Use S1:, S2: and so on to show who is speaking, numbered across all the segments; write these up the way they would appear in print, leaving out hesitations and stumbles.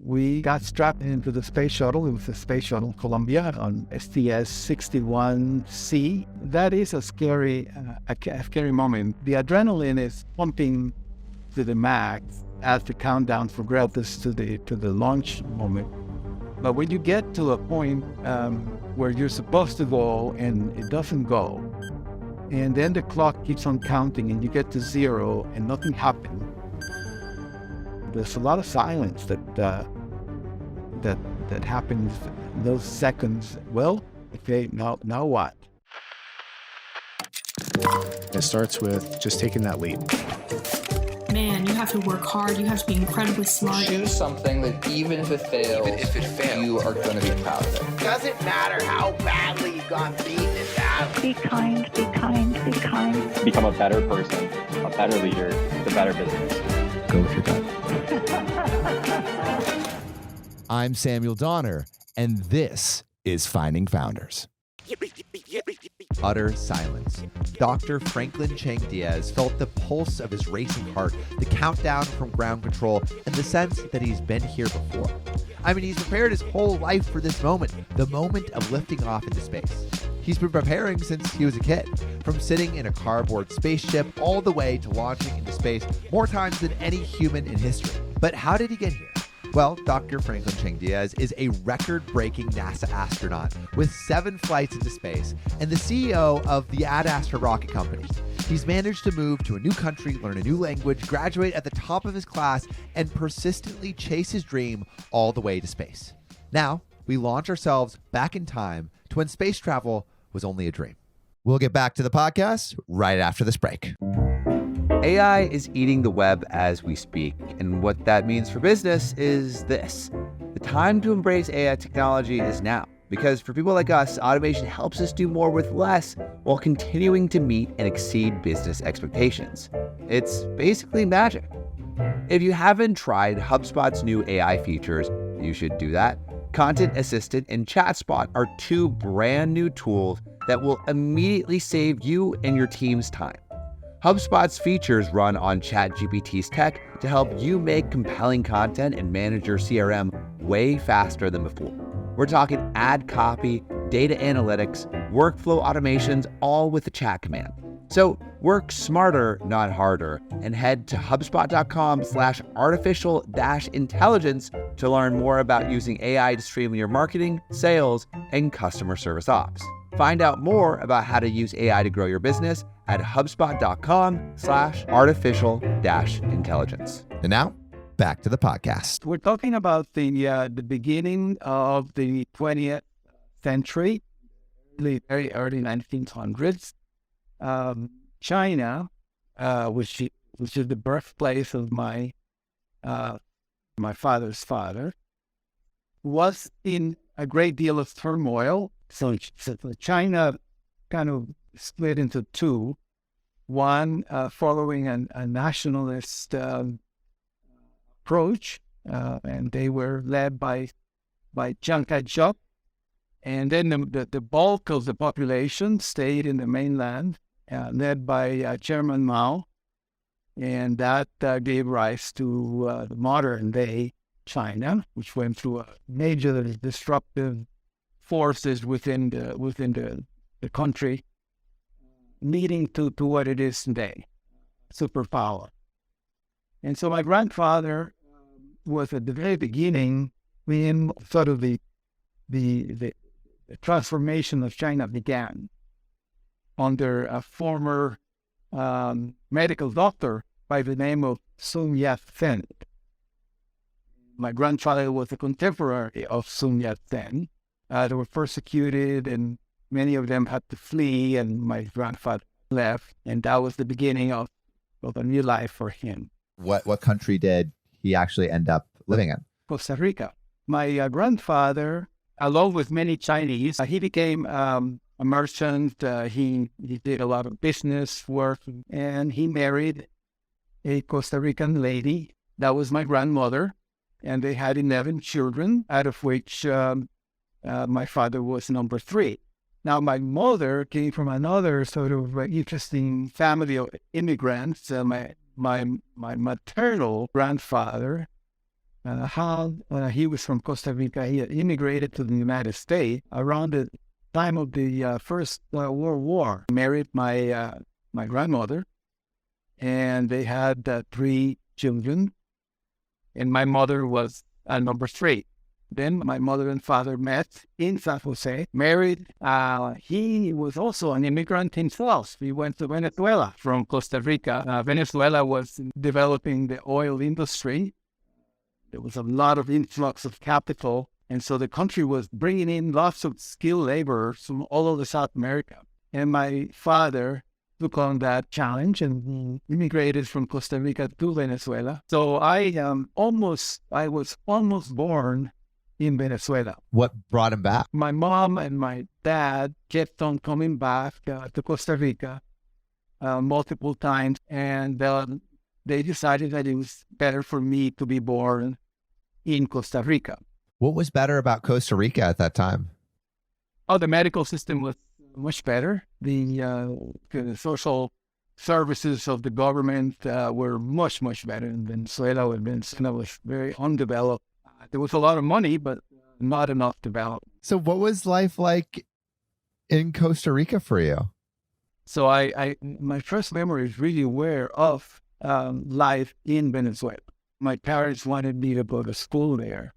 S1: we got strapped into the space shuttle. It was the Space Shuttle Columbia on STS-61C. That is a scary moment. The adrenaline is pumping to the max as the countdown progresses to the launch moment. But when you get to a point where you're supposed to go and it doesn't go, and then the clock keeps on counting and you get to zero and nothing happened, there's a lot of silence that happens in those seconds. Well, okay, now what?
S2: It starts with just taking that leap.
S3: Man, you have to work hard. You have to be incredibly smart.
S4: Choose something that even if it fails, you are going to be proud of it.
S5: Doesn't matter how badly you got beaten in battle.
S6: Be kind, be kind, be kind.
S7: Become a better person, a better leader, a better business.
S2: Go with your gut.
S8: I'm Samuel Donner, and this is Finding Founders. Utter silence. Dr. Franklin Chang-Diaz felt the pulse of his racing heart, the countdown from ground control, and the sense that he's been here before. I mean, he's prepared his whole life for this moment, the moment of lifting off into space. He's been preparing since he was a kid, from sitting in a cardboard spaceship all the way to launching into space more times than any human in history. But how did he get here? Well, Dr. Franklin Chang-Diaz is a record-breaking NASA astronaut with 7 flights into space and the CEO of the AdAstra Rocket Company. He's managed to move to a new country, learn a new language, graduate at the top of his class, and persistently chase his dream all the way to space. Now, we launch ourselves back in time to when space travel was only a dream. We'll get back to the podcast right after this break.
S9: AI is eating the web as we speak, and what that means for business is this. The time to embrace AI technology is now, because for people like us, automation helps us do more with less while continuing to meet and exceed business expectations. It's basically magic. If you haven't tried HubSpot's new AI features, you should do that. Content Assistant and ChatSpot are 2 brand new tools that will immediately save you and your team's time. HubSpot's features run on ChatGPT's tech to help you make compelling content and manage your CRM way faster than before. We're talking ad copy, data analytics, workflow automations, all with the chat command. So work smarter, not harder, and head to HubSpot.com/artificial-intelligence to learn more about using AI to streamline your marketing, sales, and customer service ops. Find out more about how to use AI to grow your business at HubSpot.com/artificial-intelligence.
S8: And now, back to the podcast.
S1: We're talking about the beginning of the 20th century, the very early 1900s. China, which is the birthplace of my father's father, was in a great deal of turmoil. So China kind of split into 2. One following a nationalist approach, and they were led by Chiang-Kai-shek. And then the bulk of the population stayed in the mainland, led by Chairman Mao. And that gave rise to the modern-day China, which went through a major disruptive forces within the country, leading to what it is today, superpower. And so my grandfather was at the very beginning when sort of the transformation of China began under a former medical doctor by the name of Sun Yat-sen. My grandfather was a contemporary of Sun Yat-sen. They were persecuted, and many of them had to flee, and my grandfather left, and that was the beginning of a new life for him.
S8: What country did he actually end up living in?
S1: Costa Rica. My grandfather, along with many Chinese, he became a merchant. He did a lot of business work, and he married a Costa Rican lady. That was my grandmother, and they had 11 children, out of which my father was number 3. Now, my mother came from another sort of interesting family of immigrants. My maternal grandfather how he was from Costa Rica. He had immigrated to the United States around the time of the First World War. Married my grandmother, and they had 3 children, and my mother was number 3. Then my mother and father met in San Jose, married. He was also an immigrant himself. He went to Venezuela from Costa Rica. Venezuela was developing the oil industry. There was a lot of influx of capital. And so the country was bringing in lots of skilled laborers from all over South America. And my father took on that challenge and immigrated from Costa Rica to Venezuela. So I was almost born in Venezuela.
S8: What brought him back?
S1: My mom and my dad kept on coming back to Costa Rica multiple times, and they decided that it was better for me to be born in Costa Rica.
S8: What was better about Costa Rica at that time?
S1: Oh, the medical system was much better. The social services of the government were much, much better in Venezuela. Venezuela was very undeveloped. There was a lot of money, but not enough development.
S8: So what was life like in Costa Rica for you?
S1: So my first memories really were of life in Venezuela. My parents wanted me to go to school there.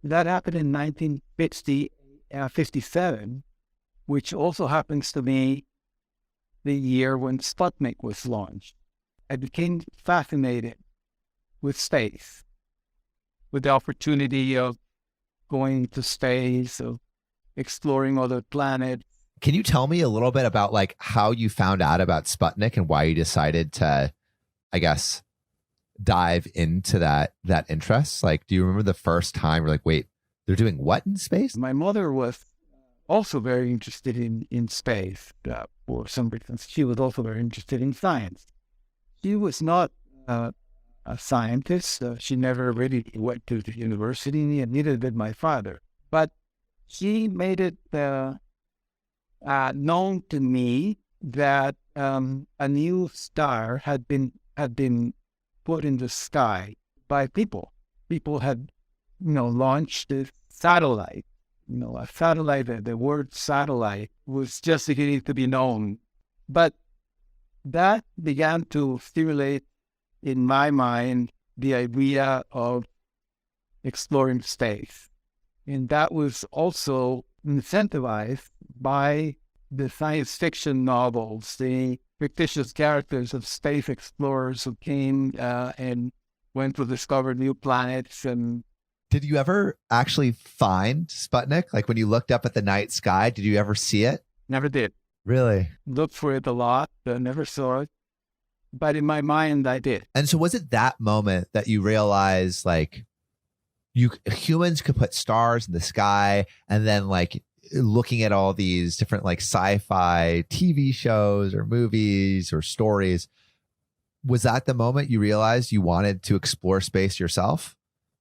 S1: That happened in 1957, which also happens to be the year when Sputnik was launched. I became fascinated with space, with the opportunity of going to space, of exploring other planets.
S8: Can you tell me a little bit about like how you found out about Sputnik and why you decided to, I guess, dive into that interest? Like, do you remember the first time you're like, wait, they're doing what in space?
S1: My mother was also very interested in space for some reasons. She was also very interested in science. She was not a scientist. She never really went to the university, and neither did my father. But she made it known to me that a new star had been put in the sky by people. People had, launched this satellite. A satellite. The word satellite was just beginning to be known, but that began to stimulate in my mind the idea of exploring space. And that was also incentivized by the science fiction novels, the fictitious characters of space explorers who came and went to discover new planets. And
S8: did you ever actually find Sputnik? Like when you looked up at the night sky, did you ever see it?
S1: Never did.
S8: Really?
S1: Looked for it a lot, but never saw it. But in my mind, I did.
S8: And so was it that moment that you realized like humans could put stars in the sky, and then like looking at all these different like sci-fi TV shows or movies or stories, was that the moment you realized you wanted to explore space yourself?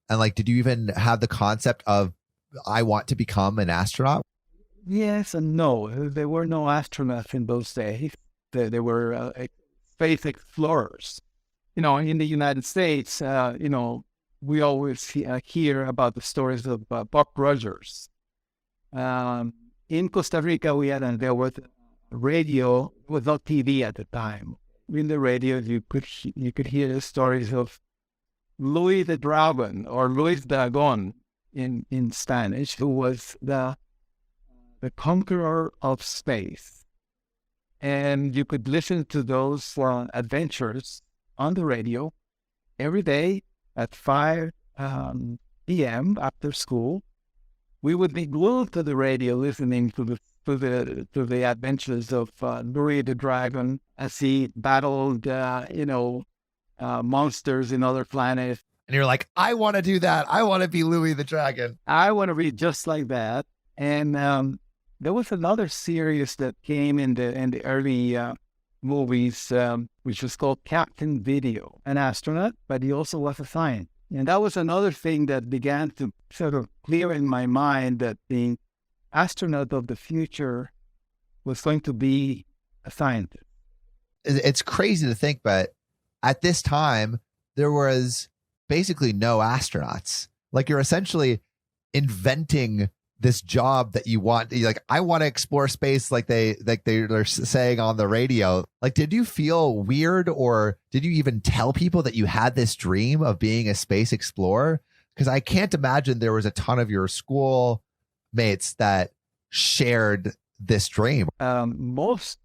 S8: And like, did you even have the concept of, I want to become an astronaut?
S1: Yes and no. There were no astronauts in those days. There were space explorers. In the United States, we always hear about the stories of Buck Rogers. In Costa Rica, there was radio, it was not TV at the time. In the radio, you could hear the stories of Louis the Dragon, or Luis Dragon in Spanish, who was the conqueror of space. And you could listen to those adventures on the radio every day at 5 p.m. after school. We would be glued to the radio listening to the adventures of Louis the Dragon as he battled, monsters in other planets.
S8: And you're like, I want to do that. I want to be Louis the Dragon.
S1: I want to be just like that. And there was another series that came in the early movies, which was called Captain Video, an astronaut, but he also was a scientist. And that was another thing that began to sort of clear in my mind that the astronaut of the future was going to be a scientist.
S8: It's crazy to think, but at this time, there was basically know astronauts. Like you're essentially inventing this job that you want. You're like, I want to explore space like they're saying on the radio. Like, did you feel weird, or did you even tell people that you had this dream of being a space explorer? Because I can't imagine there was a ton of your school mates that shared this dream.
S1: Most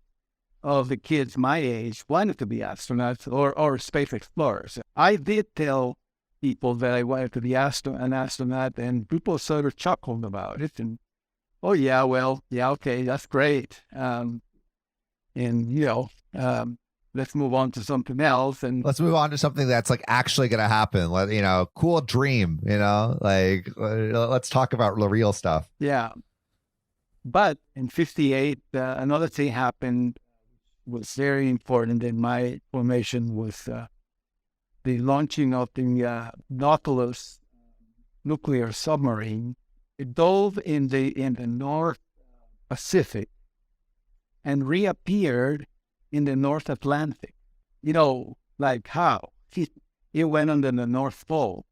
S1: of the kids my age wanted to be astronauts or space explorers. I did tell people that I wanted to be an astronaut, and people sort of chuckled about it. And, oh, yeah, well, yeah, okay, that's great. And, let's move on to something else. And
S8: let's move on to something that's like actually going to happen. Cool dream, like let's talk about the real stuff.
S1: Yeah. But in 58, another thing happened, was very important in my formation, was the launching of the Nautilus nuclear submarine. It dove in the North Pacific and reappeared in the North Atlantic. Like how? It went under the North Pole.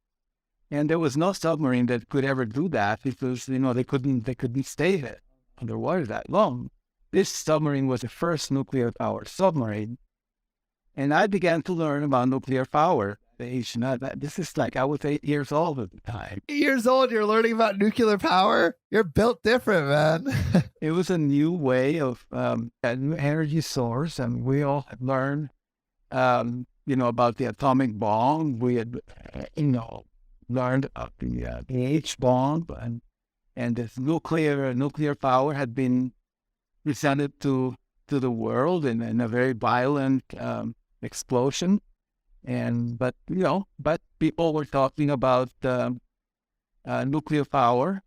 S1: And there was no submarine that could ever do that because, they couldn't stay there underwater that long. This submarine was the first nuclear powered submarine. And I began to learn about nuclear power. This is like I was 8 years old at the time.
S8: 8 years old, you're learning about nuclear power? You're built different, man.
S1: It was a new way of a new energy source, and we all had learned, about the atomic bomb. We had, learned about the H bomb, and this nuclear power had been presented to the world in a very violent explosion. But people were talking about nuclear power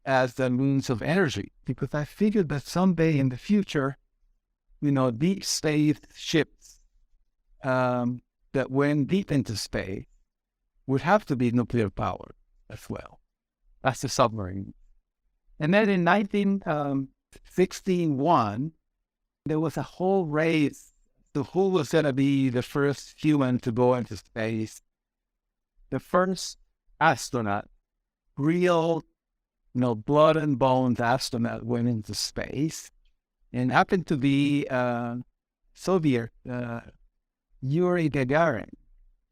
S1: as the means of energy, because I figured that someday in the future, deep space ships that went deep into space would have to be nuclear powered as well. That's the submarine. And then in 1961, there was a whole race to who was going to be the first human to go into space. The first astronaut, real, blood and bones astronaut, went into space, and happened to be Soviet Yuri Gagarin,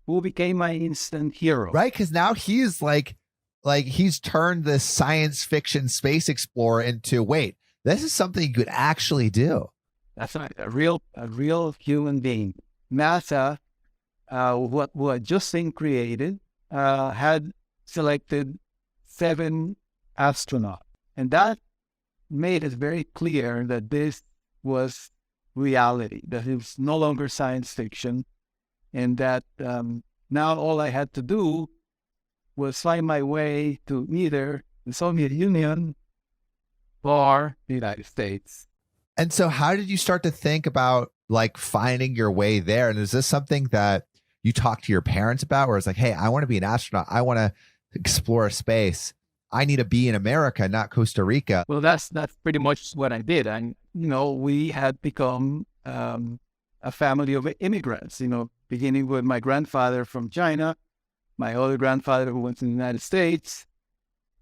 S1: who became my instant hero.
S8: Right, because now he's like he's turned this science fiction space explorer into, wait, this is something you could actually do.
S1: That's right, a real human being. NASA, who had just been created, had selected 7 astronauts. And that made it very clear that this was reality, that it was no longer science fiction, and that now all I had to do was find my way to either the Soviet Union or the United States.
S8: And so how did you start to think about like finding your way there? And is this something that you talked to your parents about, where it's like, hey, I want to be an astronaut, I want to explore space, I need to be in America, not Costa Rica?
S1: Well, that's pretty much what I did. And, we had become a family of immigrants, beginning with my grandfather from China, my other grandfather who went to the United States,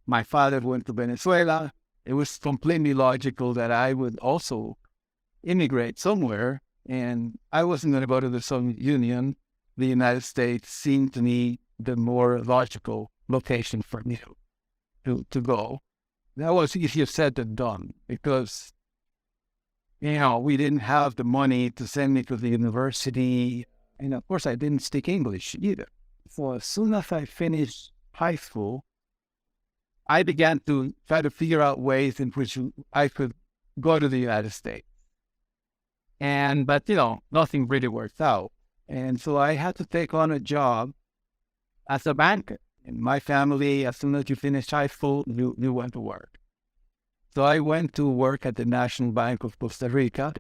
S1: my father who went to Venezuela. It was completely logical that I would also immigrate somewhere, and I wasn't going to go to the Soviet Union. The United States seemed to me the more logical location for me to go. That was easier said than done, because, we didn't have the money to send me to the university, and of course I didn't speak English either. So as soon as I finished high school, I began to try to figure out ways in which I could go to the United States. But nothing really worked out. And so I had to take on a job as a banker. In my family, as soon as you finished high school, you went to work. So I went to work at the National Bank of Costa Rica.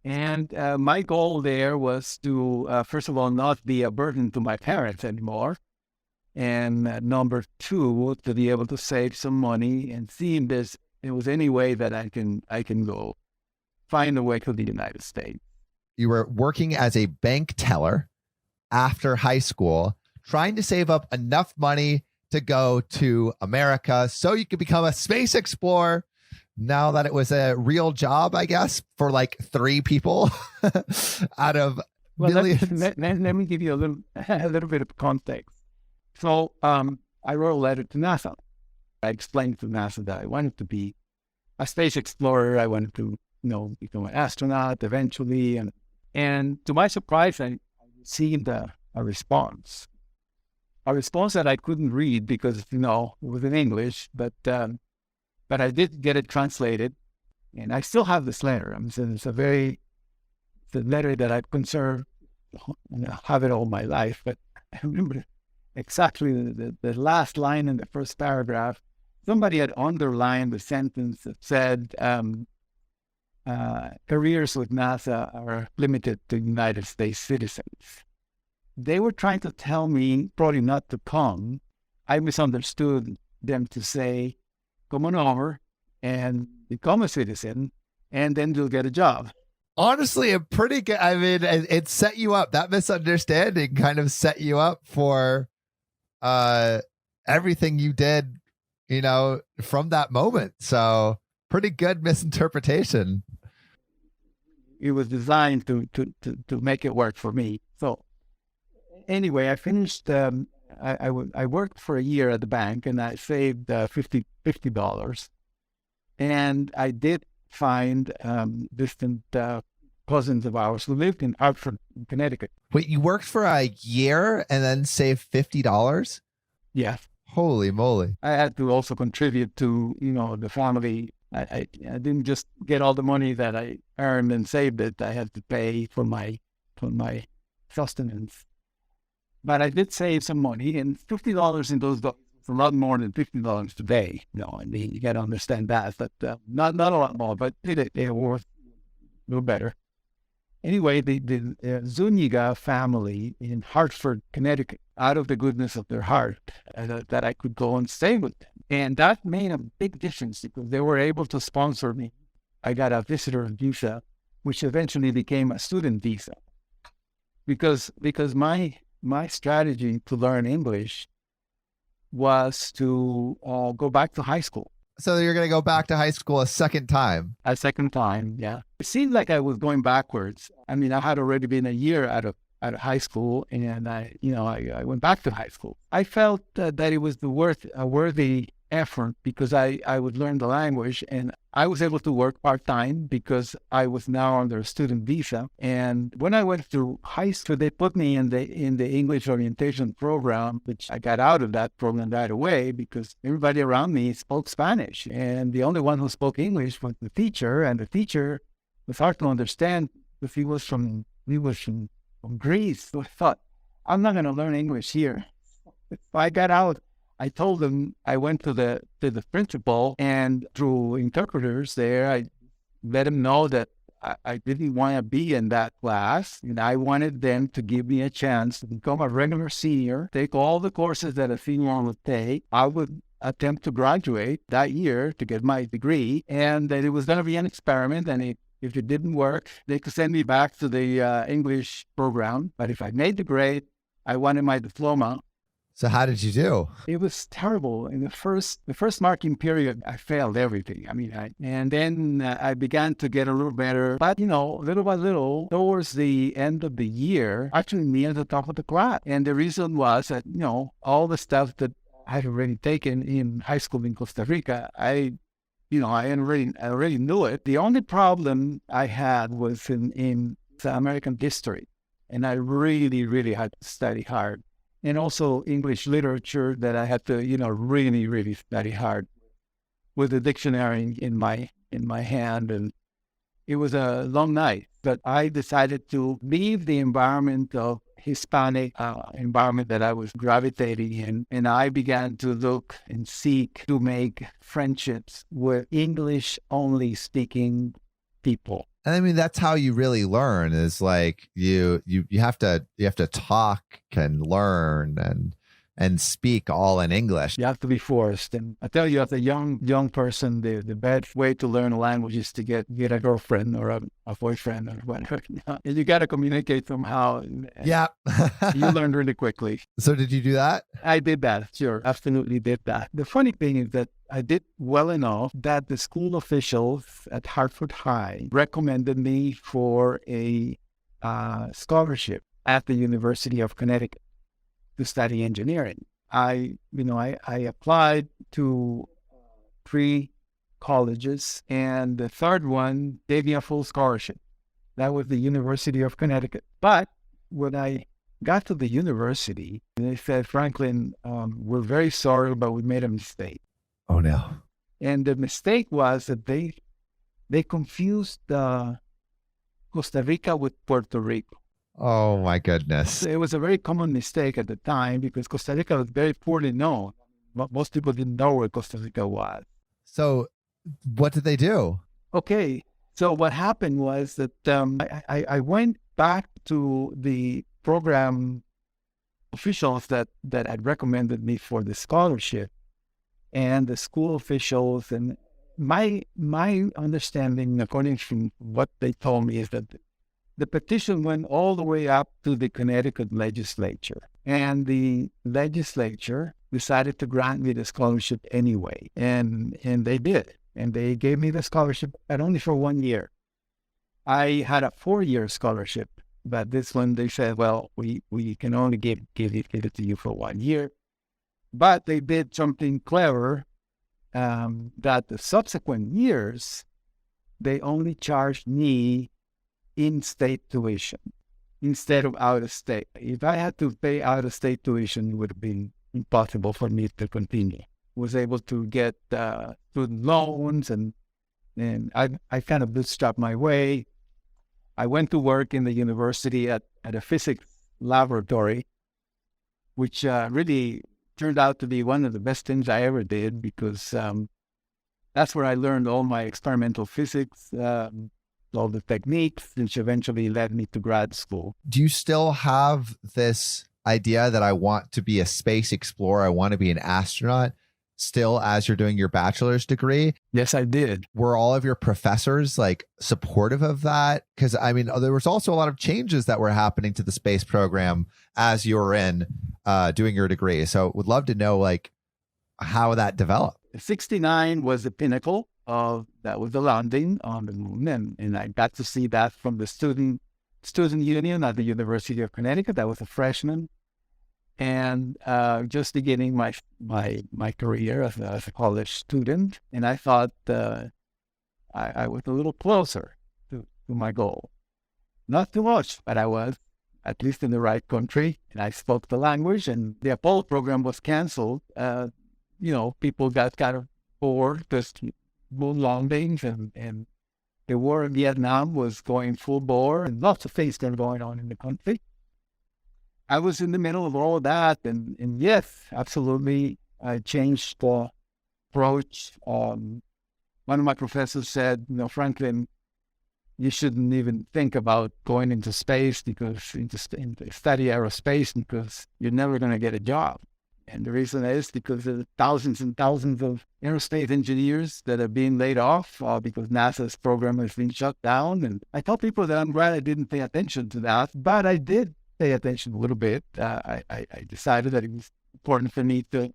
S1: And my goal there was to, first of all, not be a burden to my parents anymore. And number 2, to be able to save some money and see if there was any way that I can go find a way to the United States.
S8: You were working as a bank teller after high school, trying to save up enough money to go to America so you could become a space explorer. Now that it was a real job, I guess, for like 3 people out of millions.
S1: Let me give you a little bit of context. So I wrote a letter to NASA. I explained to NASA that I wanted to be a space explorer. I wanted to, become an astronaut eventually. And to my surprise, I received a response. A response that I couldn't read because, it was in English, but I did get it translated, and I still have this letter. It's a letter that I've conserved, have it all my life. But I remember exactly the last line in the first paragraph. Somebody had underlined the sentence that said, careers with NASA are limited to United States citizens. They were trying to tell me probably not to come. I misunderstood them to say, come on over and become a citizen, and then you'll get a job.
S8: Honestly, a pretty good. I mean, it set you up. That misunderstanding kind of set you up for everything you did, from that moment. So pretty good misinterpretation.
S1: It was designed to make it work for me. So anyway, I finished. I worked for a year at the bank, and I saved $50, and I did find distant cousins of ours who lived in Hartford, Connecticut.
S8: Wait, you worked for a year and then saved $50?
S1: Yes.
S8: Holy moly!
S1: I had to also contribute to the family. I didn't just get all the money that I earned and saved it. I had to pay for my sustenance. But I did save some money, and $50 in those days is a lot more than $50 today. You got to understand that. But not a lot more, but they're worth a little better. Anyway, the Zuniga family in Hartford, Connecticut, out of the goodness of their heart, that I could go and stay with them. And that made a big difference because they were able to sponsor me. I got a visitor visa, which eventually became a student visa. Because my strategy to learn English was to go back to high school.
S8: So you're going to go back to high school a second time?
S1: A second time, yeah. It seemed like I was going backwards. I mean, I had already been a year out of high school, and I went back to high school. I felt that it was a worthy effort because I would learn the language, and I was able to work part-time because I was now under a student visa. And when I went to high school, they put me in the English orientation program, which I got out of that program right away because everybody around me spoke Spanish. And the only one who spoke English was the teacher, and the teacher was hard to understand because he was from Greece. So I thought, I'm not going to learn English here. So I got out. I told them, I went to the principal, and through interpreters there, I let him know that I didn't want to be in that class, and I wanted them to give me a chance to become a regular senior, take all the courses that a senior would take. I would attempt to graduate that year to get my degree, and that it was going to be an experiment, and if it didn't work, they could send me back to the English program. But if I made the grade, I wanted my diploma.
S8: So how did you do?
S1: It was terrible. In the first marking period, I failed everything. And then I began to get a little better. But, little by little, towards the end of the year, actually me at the top of the class. And the reason was that, all the stuff that I had already taken in high school in Costa Rica, I already knew it. The only problem I had was in American history. And I really, really had to study hard. And also English literature that I had to, really, really study hard with a dictionary in my hand. And it was a long night, but I decided to leave the environment of Hispanic environment that I was gravitating in. And I began to look and seek to make friendships with English-only speaking people.
S8: And I mean, that's how you really learn, is like you have to talk and learn and speak all in English.
S1: You have to be forced. And I tell you, as a young person, the best way to learn a language is to get a girlfriend or a boyfriend or whatever. And you got to communicate somehow.
S8: Yeah.
S1: You learn really quickly.
S8: So did you do that?
S1: I did that. Sure. Absolutely did that. The funny thing is that I did well enough that the school officials at Hartford High recommended me for a scholarship at the University of Connecticut to study engineering. I applied to 3 colleges, and the third one gave me a full scholarship. That was the University of Connecticut. But when I got to the university, they said, Franklin, we're very sorry, but we made a mistake.
S8: Oh, no.
S1: And the mistake was that they confused Costa Rica with Puerto Rico.
S8: Oh, my goodness.
S1: It was a very common mistake at the time because Costa Rica was very poorly known. Most people didn't know where Costa Rica was.
S8: So what did they do?
S1: Okay. So what happened was that I went back to the program officials that had recommended me for the scholarship and the school officials. And my understanding, according to what they told me, is that the petition went all the way up to the Connecticut legislature, and the legislature decided to grant me the scholarship anyway. And they did. And they gave me the scholarship, but only for 1 year. I had a 4-year scholarship, but this one they said, well, we can only give it to you for 1 year. But they did something clever, that the subsequent years, they only charged me in-state tuition instead of out-of-state. If I had to pay out-of-state tuition, it would have been impossible for me to continue. Was able to get student loans, and I kind of bootstrapped my way. I went to work in the university at a physics laboratory, which really turned out to be one of the best things I ever did, because that's where I learned all my experimental physics, all the techniques, which eventually led me to grad school.
S8: Do you still have this idea that I want to be a space explorer, I want to be an astronaut, still as you're doing your bachelor's degree?
S1: Yes, I did.
S8: Were all of your professors like supportive of that? Because I mean, there was also a lot of changes that were happening to the space program as you were in doing your degree. So would love to know like how that developed.
S1: 69 was the pinnacle of that, was the landing on the moon, and I got to see that from the student union at the University of Connecticut. I was a freshman, and just beginning my career as a college student, and I thought I was a little closer to my goal. Not too much, but I was at least in the right country, and I spoke the language. And the Apollo program was canceled. People got kind of bored because moon landings, and the war in Vietnam was going full bore, and lots of things were going on in the country. I was in the middle of all of that, and yes, absolutely, I changed the approach. One of my professors said, Franklin, you shouldn't even think about going into space into study aerospace, because you're never going to get a job. And the reason is because there are thousands and thousands of aerospace engineers that are being laid off because NASA's program has been shut down. And I tell people that I'm glad I didn't pay attention to that, but I did pay attention a little bit. I decided that it was important for me to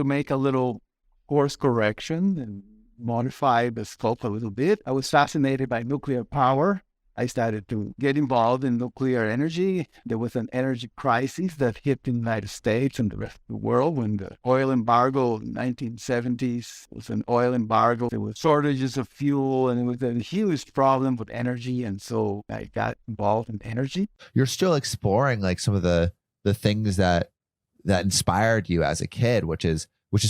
S1: make a little course correction and modify the scope a little bit. I was fascinated by nuclear power. I started to get involved in nuclear energy. There was an energy crisis that hit the United States and the rest of the world when the oil embargo in the 1970s was an oil embargo. There were shortages of fuel, and it was a huge problem with energy. And so I got involved in energy.
S8: You're still exploring like some of the things that inspired you as a kid, which is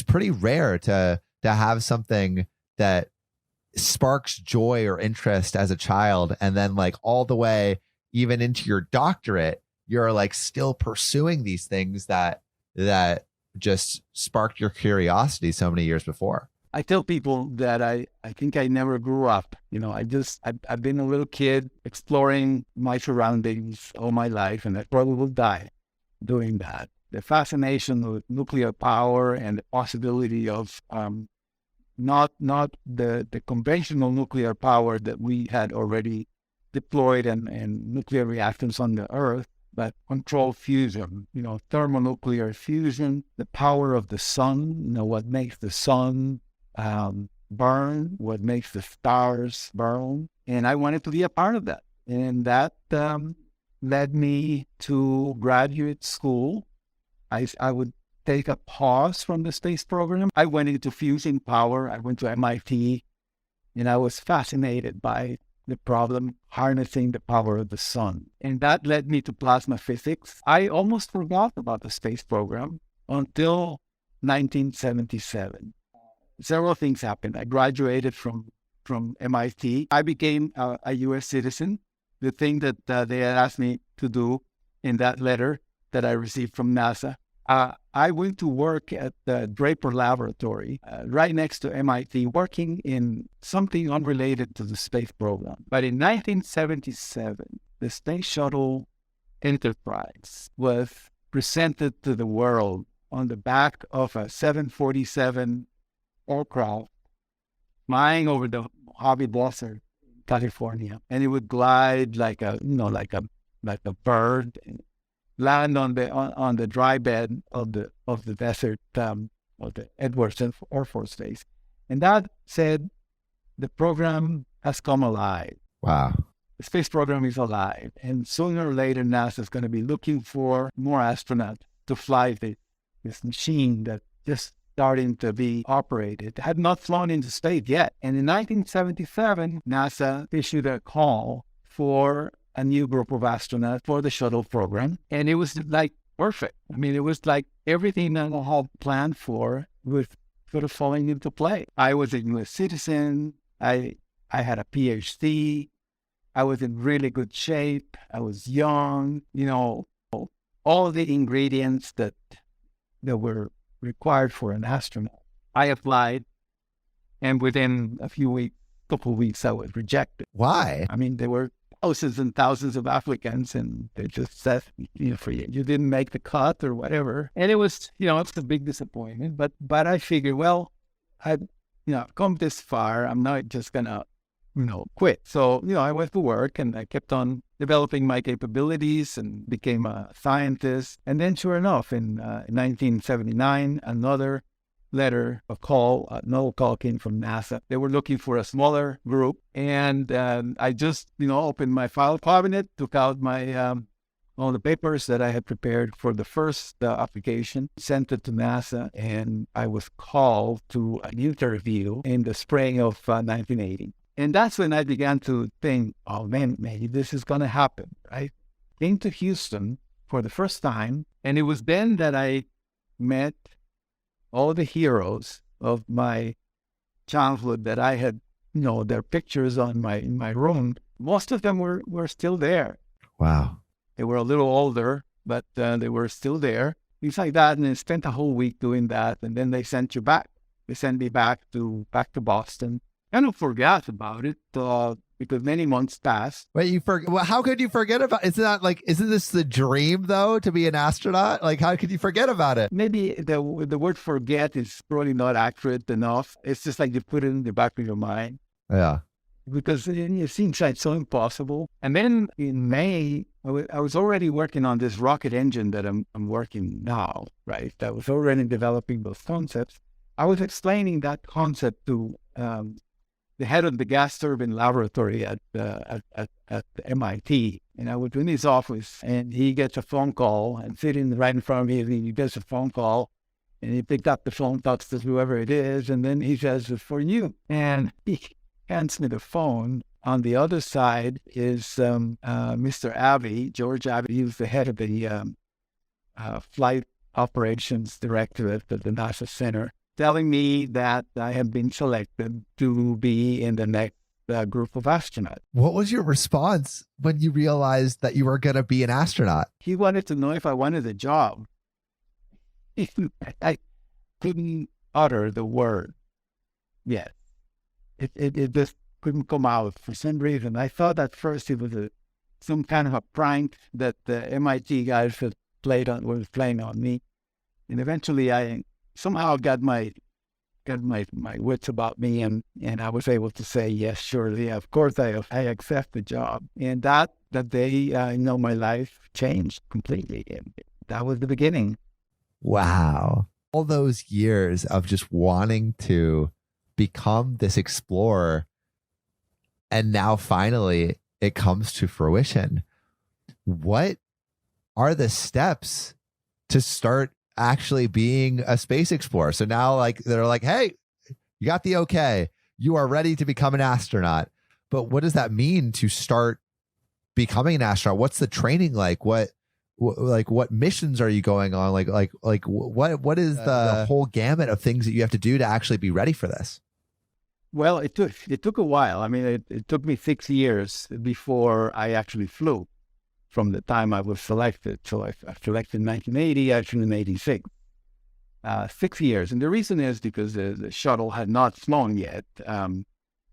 S8: pretty rare to have something that sparks joy or interest as a child, and then like all the way even into your doctorate, you're like still pursuing these things that just sparked your curiosity so many years before.
S1: I tell people that I think I never grew up. I've been a little kid exploring my surroundings all my life, and I probably will die doing that. the fascination with nuclear power and the possibility of not the conventional nuclear power that we had already deployed and nuclear reactors on the Earth, but controlled fusion, thermonuclear fusion, the power of the sun, what makes the sun burn, what makes the stars burn. And I wanted to be a part of that. And that led me to graduate school. I would take a pause from the space program. I went into fusion power. I went to MIT, and I was fascinated by the problem harnessing the power of the sun. And that led me to plasma physics. I almost forgot about the space program until 1977. Several things happened. I graduated from MIT. I became a U.S. citizen. The thing that they had asked me to do in that letter that I received from NASA, I went to work at the Draper Laboratory right next to MIT, working in something unrelated to the space program. But in 1977, the Space Shuttle Enterprise was presented to the world on the back of a 747 aircraft flying over the Mojave Desert, California, and it would glide like a bird, and land on the dry bed of the desert of the Edwards Air Force Base, and that said, the program has come alive.
S8: Wow.
S1: The space program is alive, and sooner or later, NASA is going to be looking for more astronauts to fly this machine that just starting to be operated. It had not flown into space yet. And in 1977, NASA issued a call for a new group of astronauts for the shuttle program. And it was like perfect. I mean, it was like everything that I had planned for was sort of falling into play. I was a U.S. citizen. I had a PhD. I was in really good shape. I was young, all the ingredients that were required for an astronaut. I applied, and within a couple of weeks, I was rejected.
S8: Why?
S1: I mean, there were thousands and thousands of applicants, and they just said, you didn't make the cut or whatever. And it was, it's a big disappointment. But I figured, well, I've come this far. I'm not just gonna, quit. So, I went to work, and I kept on developing my capabilities and became a scientist. And then sure enough, in 1979, another another call came from NASA. They were looking for a smaller group. And I just, opened my file cabinet, took out my all the papers that I had prepared for the first application, sent it to NASA, and I was called to an interview in the spring of 1980. And that's when I began to think, oh man, maybe this is going to happen, right? Came to Houston for the first time, and it was then that I met all the heroes of my childhood that I had, their pictures in my room. Most of them were still there.
S8: Wow.
S1: They were a little older, but they were still there. Things like that, and I spent a whole week doing that, and then they sent you back. They sent me back to Boston. Kind of forgot about it because many months passed.
S8: Wait, how could you forget about it? Isn't this the dream, though, to be an astronaut? Like, how could you forget about it?
S1: Maybe the word forget is probably not accurate enough. It's just like you put it in the back of your mind.
S8: Yeah.
S1: Because it seems like so impossible. And then in May, I was already working on this rocket engine that I'm working now, right? I was already developing those concepts. I was explaining that concept to the head of the gas turbine laboratory at MIT. And I was in his office, and he gets a phone call, and sitting right in front of me, he gets a phone call, and he picked up the phone, talks to whoever it is, and then he says, "It's for you." And he hands me the phone. On the other side is Mr. Abbey, George Abbey. He was the head of the flight operations director at the NASA Center, telling me that I had been selected to be in the next group of astronauts.
S8: What was your response when you realized that you were going to be an astronaut?
S1: He wanted to know if I wanted the job. I couldn't utter the word yes. It just couldn't come out for some reason. I thought at first it was some kind of a prank that the MIT guys had was playing on me. And eventually I somehow got my wits about me, and I was able to say, yes, surely, of course I accept the job. And that day, my life changed completely. And that was the beginning.
S8: Wow. All those years of just wanting to become this explorer, and now finally it comes to fruition. What are the steps to start actually being a space explorer? So now, like, they're like, hey, you got the okay, you are ready to become an astronaut. But what does that mean to start becoming an astronaut? What's the training like? What missions are you going on? What is the whole gamut of things that you have to do to actually be ready for this?
S1: Well, it took a while. I mean, it took me 6 years before I actually flew, from the time I was selected. So I selected in 1980, actually in 86. 6 years. And the reason is because the shuttle had not flown yet.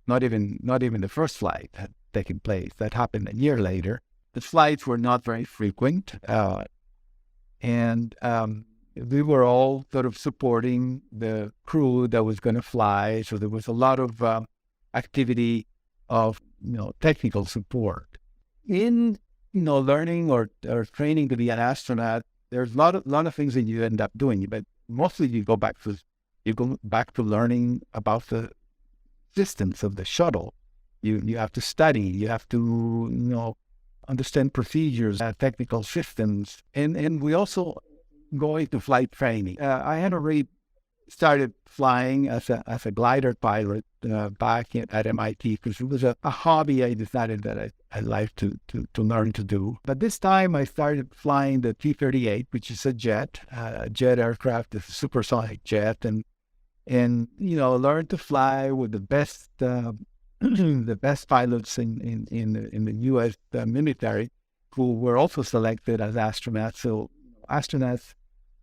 S1: Not even the first flight had taken place. That happened a year later. The flights were not very frequent. And we were all sort of supporting the crew that was going to fly. So there was a lot of activity of, technical support. In, learning or training to be an astronaut, there's a lot of things that you end up doing, but mostly you go back to learning about the systems of the shuttle. You have to study, you have to, understand procedures, technical systems, and we also go into flight training. I had already started flying as a glider pilot back at MIT, because it was a hobby I decided that I'd like to learn to do. But this time I started flying the T-38, which is a jet aircraft, a supersonic jet, and learned to fly with the best the best pilots in the U.S. Military, who were also selected as astronauts. So astronauts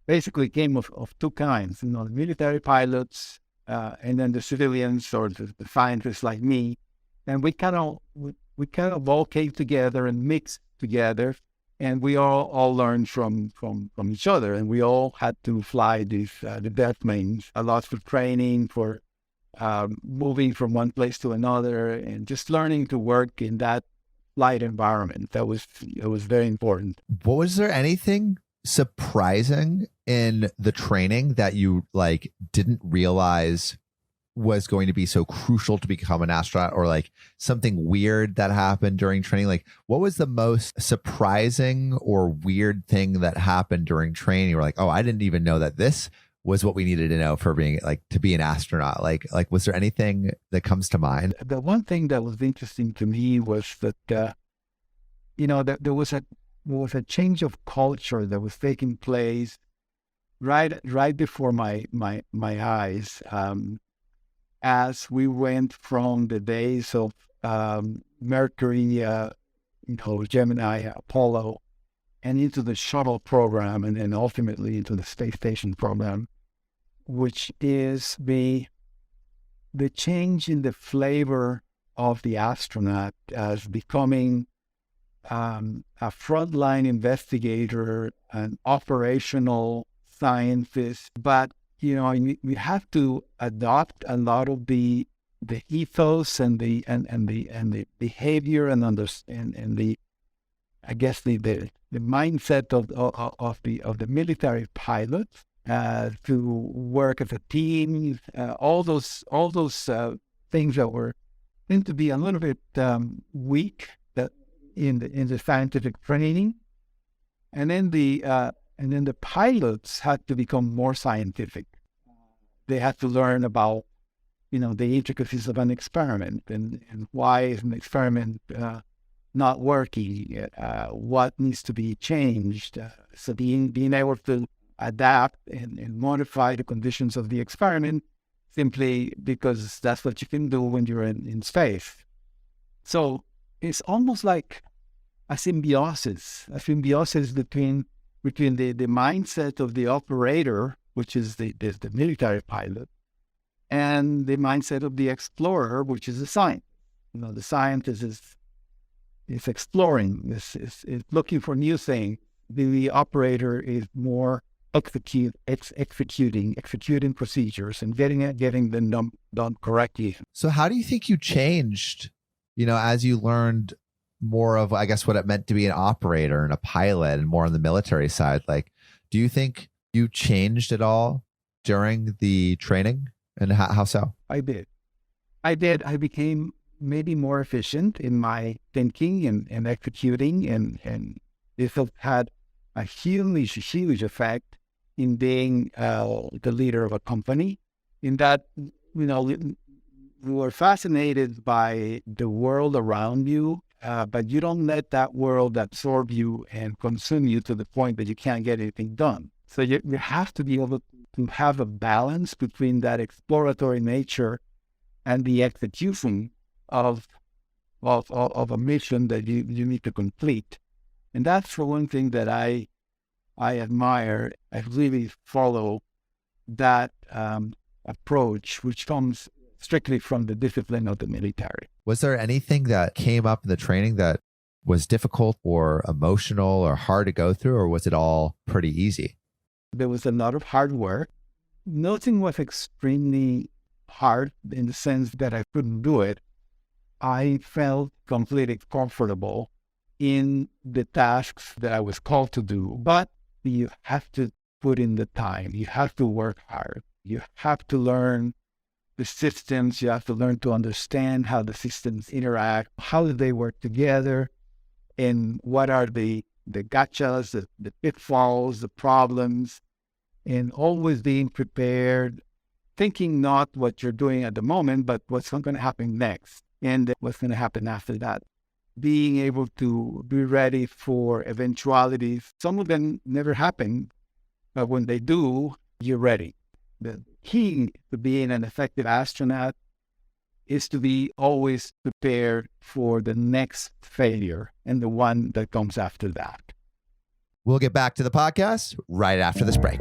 S1: basically came of two kinds, the military pilots, and then the civilians or the scientists like me, and we kind of all came together and mixed together, and we all learned from each other, and we all had to fly the airplanes, a lot for training, for moving from one place to another, and just learning to work in that flight environment. It was very important.
S8: Was there anything surprising in the training that you didn't realize was going to be so crucial to become an astronaut, or something weird that happened during training? What was the most surprising or weird thing that happened during training? You were like, oh, I didn't even know that this was what we needed to know for being to be an astronaut. Was there anything that comes to mind?
S1: The one thing that was interesting to me was that that there was a change of culture that was taking place right before my eyes, as we went from the days of Mercury, Gemini, Apollo, and into the shuttle program, and then ultimately into the space station program, which is the change in the flavor of the astronaut as becoming a frontline investigator, an operational scientist. But we have to adopt a lot of the ethos and the behavior and the I guess the mindset of the military pilots, to work as a team, all those things that seemed to be a little bit weak in the scientific training, and then the pilots had to become more scientific. They had to learn about the intricacies of an experiment, and why is an experiment not working, what needs to be changed. So being able to adapt and modify the conditions of the experiment, simply because that's what you can do when you're in space. So it's almost like a symbiosis between the mindset of the operator, which is the military pilot, and the mindset of the explorer, which is the scientist. The scientist is exploring, is looking for new things, the operator is more executing procedures and getting them done correctly.
S8: So how do you think you changed, as you learned more of, I guess, what it meant to be an operator and a pilot and more on the military side? Like, do you think you changed at all during the training, and how so?
S1: I did. I became maybe more efficient in my thinking and executing, and this has had a huge effect in being the leader of a company. In that, we were fascinated by the world around you, but you don't let that world absorb you and consume you to the point that you can't get anything done. So you have to be able to have a balance between that exploratory nature and the execution of a mission that you need to complete. And that's for one thing that I admire. I really follow that approach, which comes strictly from the discipline of the military.
S8: Was there anything that came up in the training that was difficult or emotional or hard to go through, or was it all pretty easy?
S1: There was a lot of hard work. Nothing was extremely hard in the sense that I couldn't do it. I felt completely comfortable in the tasks that I was called to do, but you have to put in the time. You have to work hard. You have to learn the systems. You have to learn to understand how the systems interact, how do they work together, and what are the gotchas, the pitfalls, the problems, and always being prepared, thinking not what you're doing at the moment, but what's going to happen next and what's going to happen after that. Being able to be ready for eventualities. Some of them never happen, but when they do, you're ready. The key to being an effective astronaut is to be always prepared for the next failure and the one that comes after that.
S8: We'll get back to the podcast right after this break.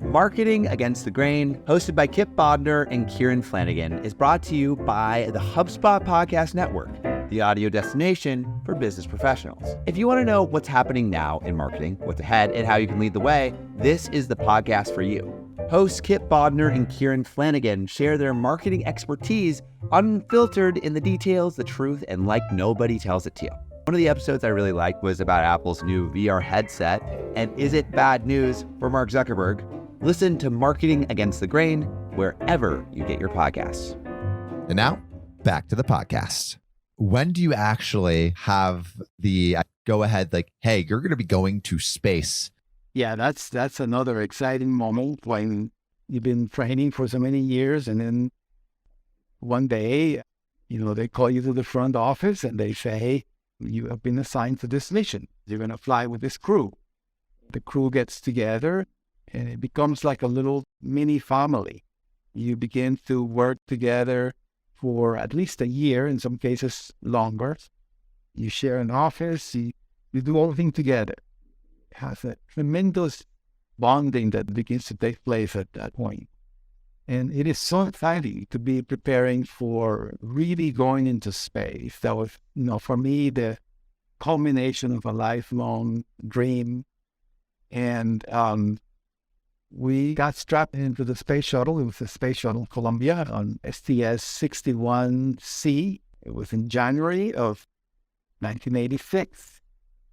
S9: Marketing Against the Grain, hosted by Kip Bodner and Kieran Flanagan, is brought to you by the HubSpot Podcast Network, the audio destination for business professionals. If you want to know what's happening now in marketing, what's ahead, and how you can lead the way, this is the podcast for you. Hosts Kip Bodner and Kieran Flanagan share their marketing expertise unfiltered in the details, the truth, and like nobody tells it to you. One of the episodes I really liked was about Apple's new VR headset, and is it bad news for Mark Zuckerberg? Listen to Marketing Against the Grain wherever you get your podcasts.
S8: And now, back to the podcast. When do you actually have the go ahead, like, hey, you're going to be going to space?
S1: Yeah, that's another exciting moment when you've been training for so many years, and then one day, they call you to the front office and they say, hey, you have been assigned to this mission. You're going to fly with this crew. The crew gets together and it becomes like a little mini family. You begin to work together for at least a year, in some cases longer. You share an office, you do everything together. It has a tremendous bonding that begins to take place at that point. And it is so exciting to be preparing for really going into space. That was, for me, the culmination of a lifelong dream. And we got strapped into the space shuttle. It was the Space Shuttle Columbia on STS-61C. It was in January of 1986.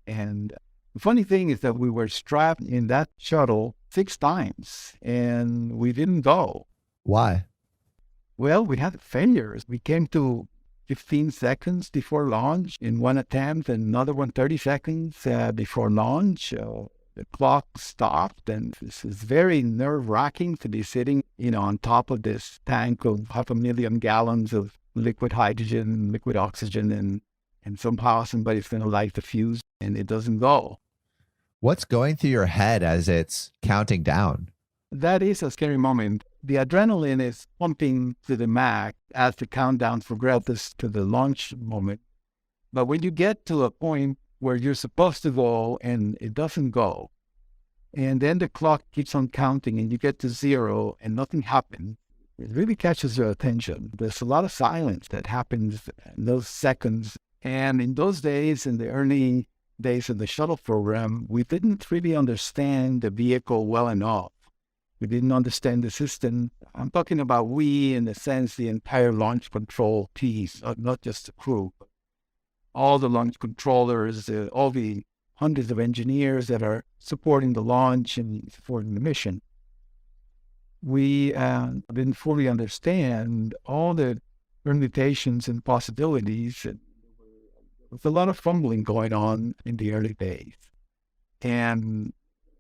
S1: And the funny thing is that we were strapped in that shuttle 6 times, and we didn't go.
S8: Why?
S1: Well, we had failures. We came to 15 seconds before launch in one attempt, and another one 30 seconds before launch. The clock stopped, and this is very nerve-wracking to be sitting, on top of this tank of 500,000 gallons of liquid hydrogen, liquid oxygen, and somehow somebody's going to light the fuse, and it doesn't go.
S8: What's going through your head as it's counting down?
S1: That is a scary moment. The adrenaline is pumping to the max as the countdown progresses to the launch moment. But when you get to a point where you're supposed to go and it doesn't go, and then the clock keeps on counting and you get to 0 and nothing happens, it really catches your attention. There's a lot of silence that happens in those seconds. And in those days, in the early days of the shuttle program, we didn't really understand the vehicle well enough. We didn't understand the system. I'm talking about we in the sense the entire launch control piece, not just the crew, but all the launch controllers, all the hundreds of engineers that are supporting the launch and supporting the mission. We didn't fully understand all the permutations and possibilities. There was a lot of fumbling going on in the early days. And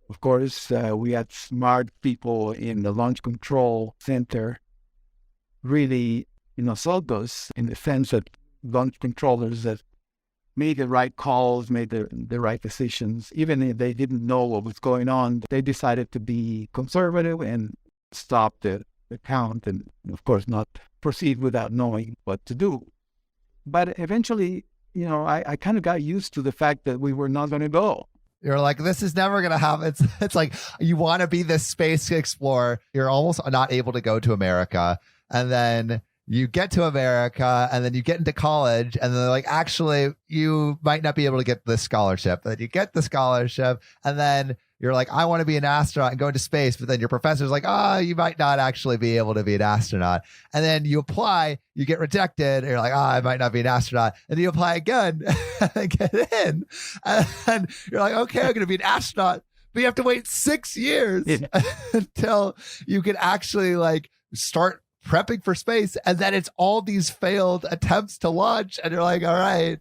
S1: of course, we had smart people in the launch control center really, sold us in the sense that launch controllers that made the right calls, made the right decisions. Even if they didn't know what was going on, they decided to be conservative and stop the count and, of course, not proceed without knowing what to do. But eventually, I kind of got used to the fact that we were not going to go.
S8: You're like, this is never going to happen. It's like you want to be this space explorer. You're almost not able to go to America. And then you get to America and then you get into college and then they're like, actually, you might not be able to get this scholarship. Then you get the scholarship and then you're like, I want to be an astronaut and go into space. But then your professor's like, you might not actually be able to be an astronaut. And then you apply, you get rejected. And you're like, I might not be an astronaut. And then you apply again and get in. And you're like, okay, I'm going to be an astronaut. But you have to wait 6 years until you can actually start prepping for space. And then it's all these failed attempts to launch. And you're like, all right,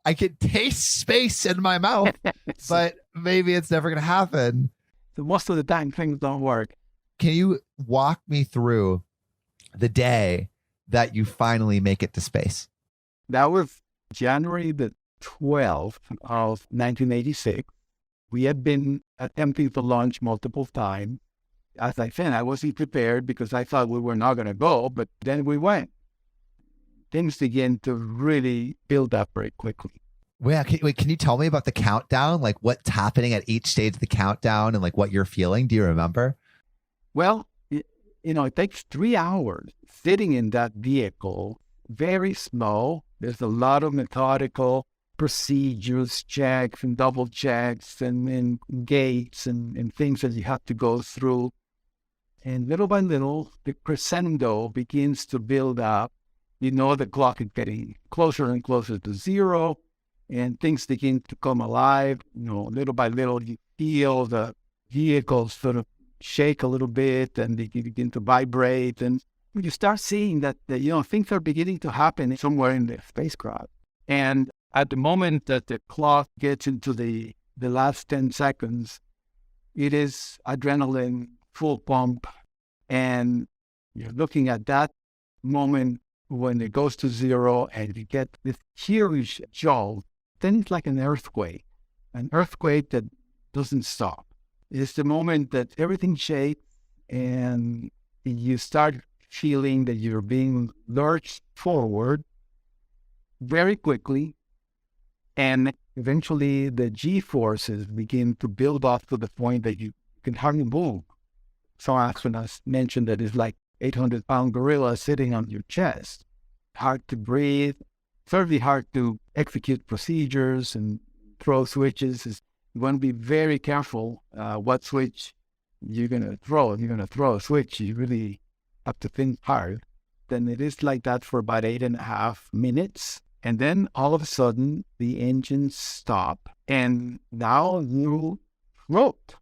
S8: I can taste space in my mouth, but maybe it's never going to happen.
S1: So most of the time, things don't work.
S8: Can you walk me through the day that you finally make it to space?
S1: That was January the 12th of 1986. We had been attempting to launch multiple times. As I said, I wasn't prepared because I thought we were not going to go, but then we went. Things begin to really build up very quickly.
S8: Can you tell me about the countdown? Like what's happening at each stage of the countdown and what you're feeling? Do you remember?
S1: Well, it takes 3 hours sitting in that vehicle, very slow. There's a lot of methodical procedures, checks and double checks and gates and things that you have to go through. And little by little, the crescendo begins to build up. The clock is getting closer and closer to zero, and things begin to come alive. Little by little, you feel the vehicles sort of shake a little bit, and they begin to vibrate, and you start seeing that things are beginning to happen somewhere in the spacecraft. And at the moment that the clock gets into the last 10 seconds, it is adrenaline, full pump, and you're looking at that moment when it goes to zero and you get this huge jolt. Then it's like an earthquake that doesn't stop. It's the moment that everything shakes and you start feeling that you're being lurched forward very quickly. And eventually the G-forces begin to build up to the point that you can hardly move. Some astronauts mentioned that it's like 800-pound gorilla sitting on your chest. Hard to breathe, certainly hard to execute procedures and throw switches. You want to be very careful what switch you're going to throw. If you're going to throw a switch, you really have to think hard. Then it is like that for about 8.5 minutes. And then all of a sudden, the engines stop. And now you float.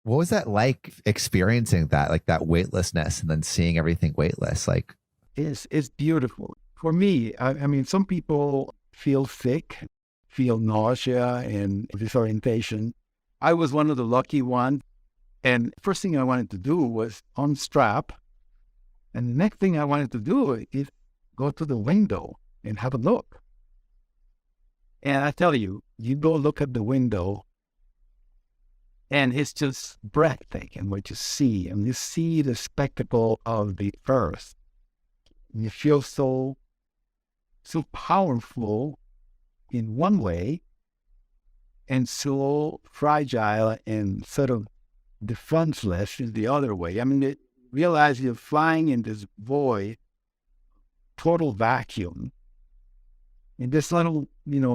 S8: What was that like experiencing that, that weightlessness and then seeing everything weightless?
S1: It's beautiful. For me, I mean, some people feel sick, feel nausea and disorientation. I was one of the lucky ones. And first thing I wanted to do was unstrap. And the next thing I wanted to do is go to the window and have a look. And I tell you, you go look at the window, and it's just breathtaking what you see. And you see the spectacle of the Earth. You feel so powerful in one way, and so fragile and sort of defenseless in the other way. I mean, realize you're flying in this void, total vacuum, in this little,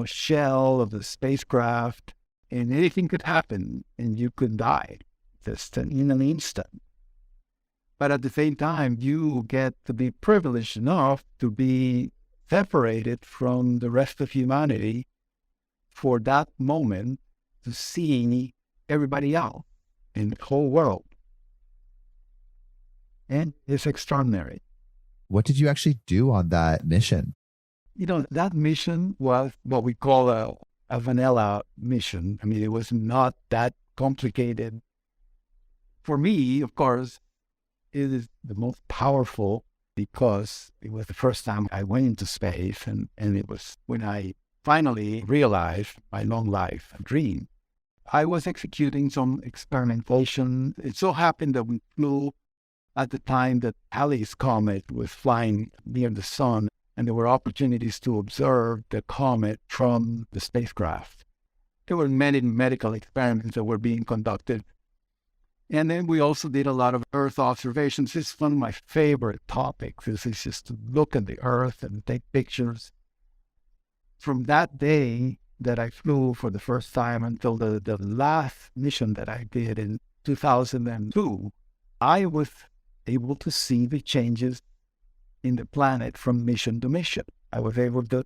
S1: shell of the spacecraft, and anything could happen and you could die just in an instant. But at the same time, you get to be privileged enough to be separated from the rest of humanity for that moment to see everybody else in the whole world. And it's extraordinary.
S8: What did you actually do on that mission?
S1: That mission was what we call a vanilla mission. I mean, it was not that complicated. For me, of course, it is the most powerful because it was the first time I went into space, and it was when I finally realized my long life dream. I was executing some experimentation. It so happened that we flew at the time that Halley's Comet was flying near the sun, and there were opportunities to observe the comet from the spacecraft. There were many medical experiments that were being conducted. And then we also did a lot of Earth observations. This is one of my favorite topics. This is just to look at the Earth and take pictures. From that day that I flew for the first time until the last mission that I did in 2002, I was able to see the changes in the planet from mission to mission. I was able to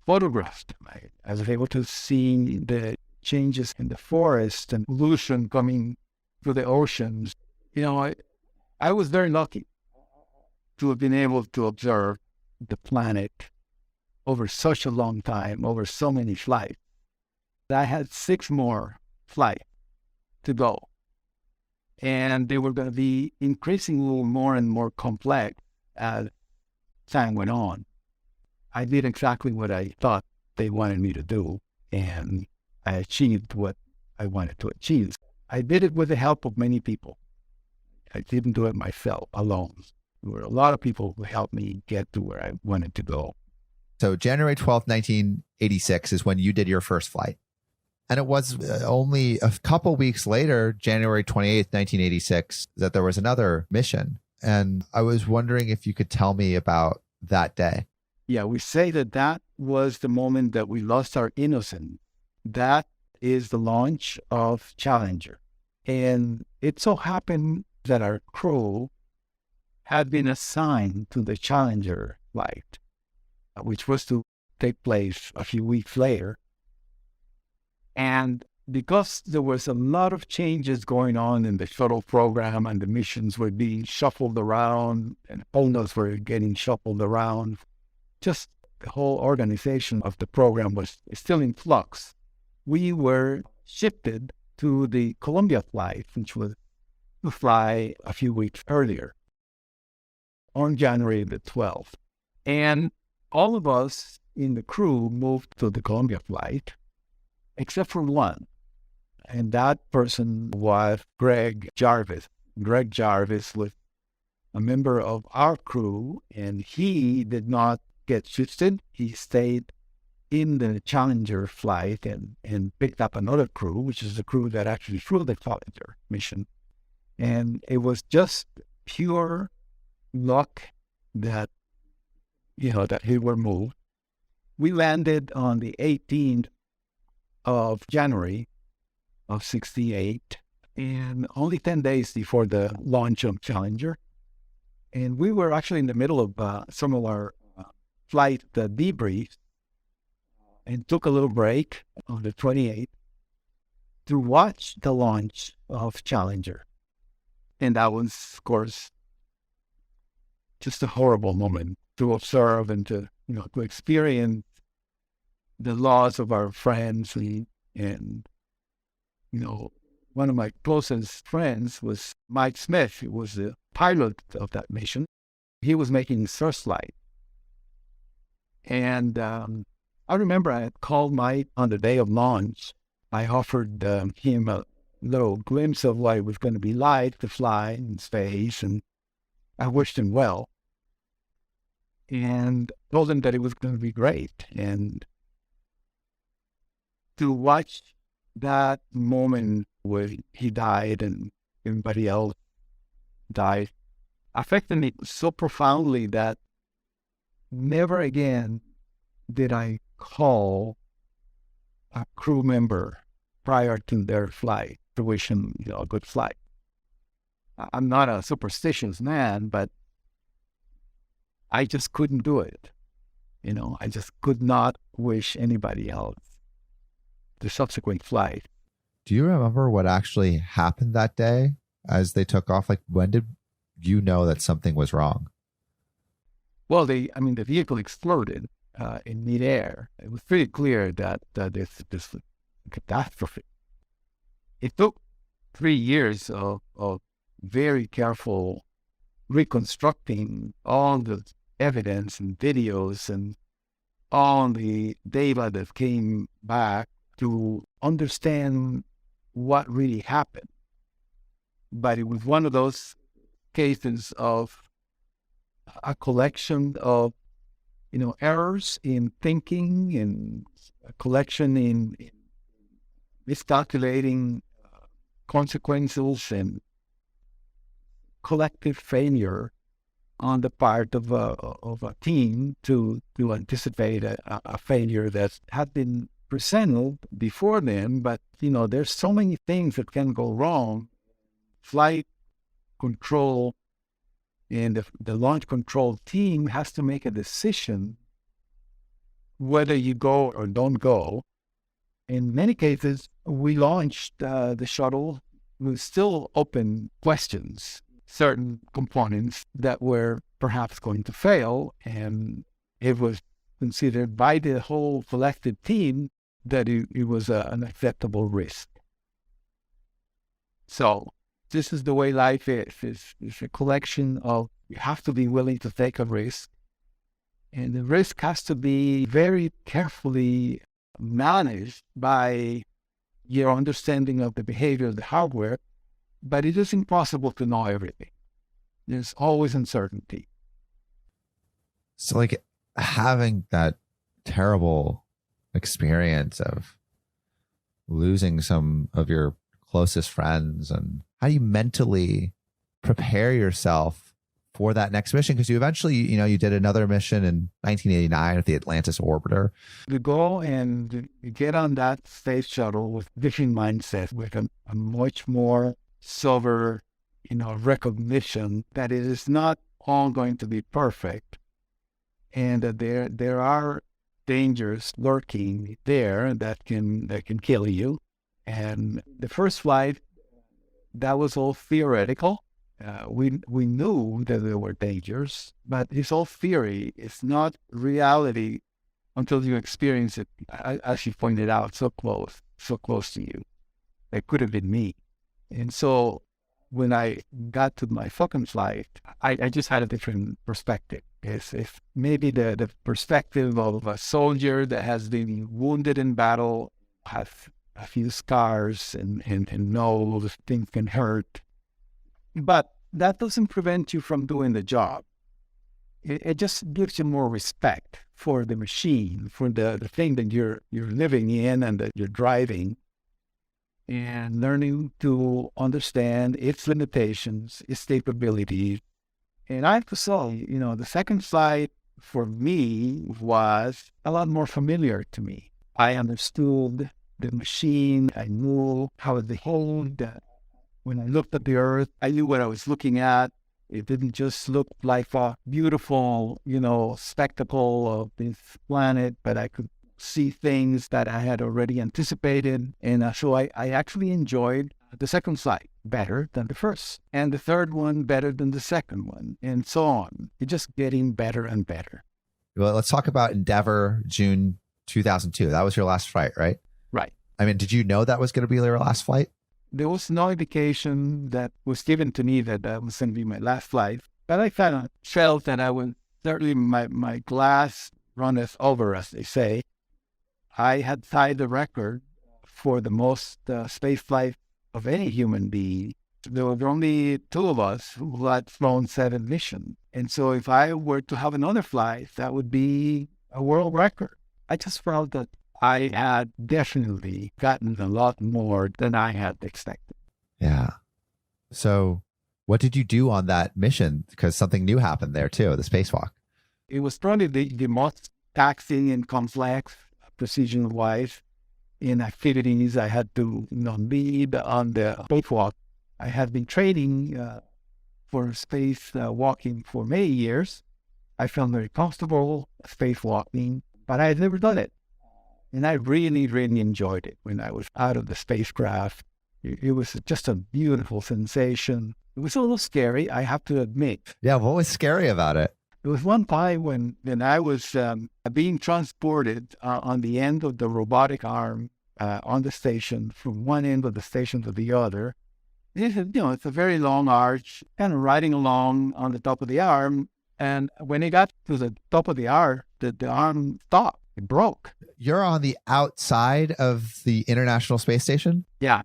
S1: photograph them. I was able to see the changes in the forest and pollution coming through the oceans. I was very lucky to have been able to observe the planet over such a long time, over so many flights. I had 6 more flights to go. And they were going to be increasingly more and more complex as time went on. I did exactly what I thought they wanted me to do, and I achieved what I wanted to achieve. I did it with the help of many people. I didn't do it myself alone. There were a lot of people who helped me get to where I wanted to go.
S8: So January 12th, 1986 is when you did your first flight. And it was only a couple weeks later, January 28th, 1986, that there was another mission. And I was wondering if you could tell me about that day.
S1: Yeah, we say that was the moment that we lost our innocence. That is the launch of Challenger. And it so happened that our crew had been assigned to the Challenger flight, which was to take place a few weeks later. And because there was a lot of changes going on in the shuttle program and the missions were being shuffled around and owners were getting shuffled around, just the whole organization of the program was still in flux. We were shifted to the Columbia flight, which was to fly a few weeks earlier on January the 12th. And all of us in the crew moved to the Columbia flight, except for one. And that person was Greg Jarvis. Greg Jarvis was a member of our crew, and he did not get shifted. He stayed in the Challenger flight and picked up another crew, which is the crew that actually flew the Challenger mission. And it was just pure luck that, that he were moved. We landed on the 18th of January of 68, and only 10 days before the launch of Challenger. And we were actually in the middle of some of our flight debriefs and took a little break on the 28th to watch the launch of Challenger. And that was, of course, just a horrible moment to observe and to experience the loss of our friends. And one of my closest friends was Mike Smith, who was the pilot of that mission. He was making his first flight. And I remember I had called Mike on the day of launch. I offered him a little glimpse of what it was going to be like to fly in space, and I wished him well. And told him that it was going to be great. And to watch that moment where he died and everybody else died affected me so profoundly that never again did I call a crew member prior to their flight to wish them, a good flight. I'm not a superstitious man, but I just couldn't do it. I just could not wish anybody else the subsequent flight.
S8: Do you remember what actually happened that day as they took off? Like, when did you know that something was wrong?
S1: Well, the vehicle exploded in midair. It was pretty clear that this catastrophe. It took 3 years of very careful reconstructing all the evidence and videos and all the data that came back to understand what really happened. But it was one of those cases of a collection of, errors in thinking and a collection in miscalculating consequences and collective failure on the part of a team to anticipate a failure that had been presented before then. But, there's so many things that can go wrong. Flight control and the launch control team has to make a decision whether you go or don't go. In many cases, we launched the shuttle with still open questions, certain components that were perhaps going to fail, and it was considered by the whole collective team that it was an acceptable risk. So this is the way life is. It's a collection of, you have to be willing to take a risk, and the risk has to be very carefully managed by your understanding of the behavior of the hardware, but it is impossible to know everything. There's always uncertainty.
S8: So, like, having that terrible experience of losing some of your closest friends, and how do you mentally prepare yourself for that next mission? Because you eventually, you did another mission in 1989 with the Atlantis orbiter.
S1: To go and get on that space shuttle with different mindset, with a much more sober, recognition that it is not all going to be perfect, and that there are dangers lurking there that can kill you. And the first flight, that was all theoretical. We knew that there were dangers, but it's all theory. It's not reality until you experience it, as you pointed out, so close to you. It could have been me. And so when I got to my second flight, I just had a different perspective. It's maybe the perspective of a soldier that has been wounded in battle, has a few scars, and knows things can hurt. But that doesn't prevent you from doing the job. It just gives you more respect for the machine, for the thing that you're living in and that you're driving, and learning to understand its limitations, its capabilities. And I have to say, the second flight for me was a lot more familiar to me. I understood the machine. I knew how it behaved. When I looked at the Earth, I knew what I was looking at. It didn't just look like a beautiful, spectacle of this planet, but I could see things that I had already anticipated. And so I actually enjoyed the second flight better than the first, and the third one better than the second one, and so on. It's just getting better and better.
S8: Well, let's talk about Endeavour, June 2002. That was your last flight, right?
S1: Right.
S8: I mean, did you know that was going to be your last flight?
S1: There was no indication that was given to me that that was going to be my last flight, but I kind of felt that I would, certainly my glass runneth over, as they say. I had tied the record for the most space flight of any human being. There were only 2 of us who had flown 7 missions. And so if I were to have another flight, that would be a world record. I just felt that I had definitely gotten a lot more than I had expected.
S8: Yeah. So what did you do on that mission? Because something new happened there too, the spacewalk.
S1: It was probably the most taxing and complex precision-wise in activities I had to lead on the spacewalk. I had been training for space walking for many years. I felt very comfortable spacewalking, but I had never done it. And I really, really enjoyed it when I was out of the spacecraft. It was just a beautiful sensation. It was a little scary, I have to admit.
S8: Yeah, what was scary about it?
S1: There was one time when I was being transported on the end of the robotic arm on the station, from one end of the station to the other. It's a very long arch, kind of riding along on the top of the arm. And when it got to the top of the arm, the arm stopped. It broke.
S8: You're on the outside of the International Space Station?
S1: Yeah.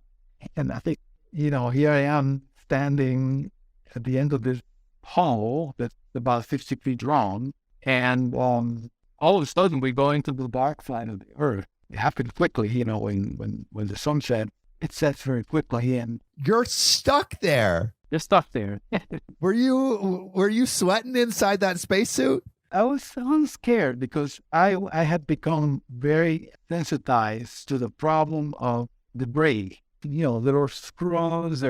S1: And I think, here I am standing at the end of this hall that's about 50 feet long. And all of a sudden, we go into the dark side of the Earth. It happened quickly, when the sun set. It sets very quickly, and
S8: you're stuck there.
S1: You're stuck there.
S8: Were you sweating inside that spacesuit?
S1: I was scared because I had become very sensitized to the problem of debris. Little screws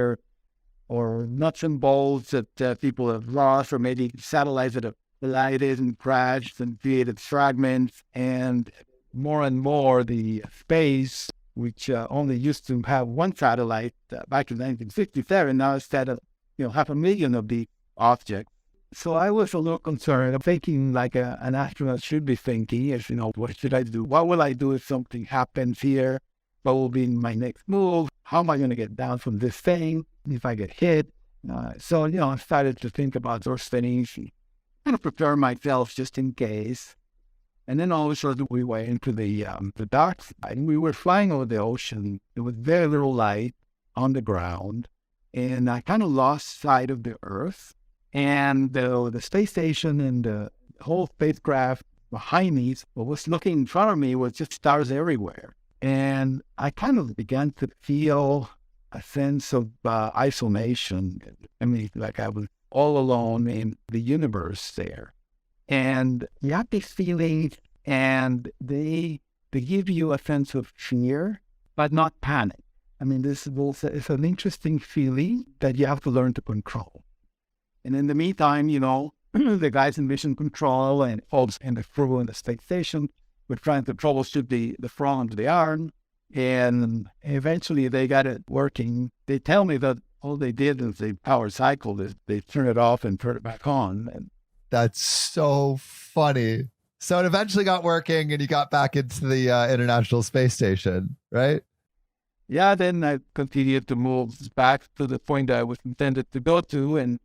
S1: or nuts and bolts that people have lost, or maybe satellites that have collided and crashed and created fragments, and more the space, which only used to have one satellite back in 1967, now it's had 500,000 of these objects. So I was a little concerned, thinking like an astronaut should be thinking, as what should I do? What will I do if something happens here? What will be my next move? How am I going to get down from this thing if I get hit? So I started to think about those things, kind of prepare myself just in case. And then all of a sudden we went into the dark side. We were flying over the ocean. There was very little light on the ground, and I kind of lost sight of the Earth. And the space station and the whole spacecraft behind me, what was looking in front of me, was just stars everywhere. And I kind of began to feel a sense of isolation. I mean, like I was all alone in the universe there. And you have these feelings, and they give you a sense of fear, but not panic. I mean, it's an interesting feeling that you have to learn to control. And in the meantime, the guys in mission control and folks in the crew in the space station were trying to troubleshoot the front of the arm. And eventually they got it working. They tell me that all they did is they power cycled it. They turn it off and turn it back on. And
S8: that's so funny. So it eventually got working and you got back into the International Space Station, right?
S1: Yeah, then I continued to move back to the point I was intended to go to and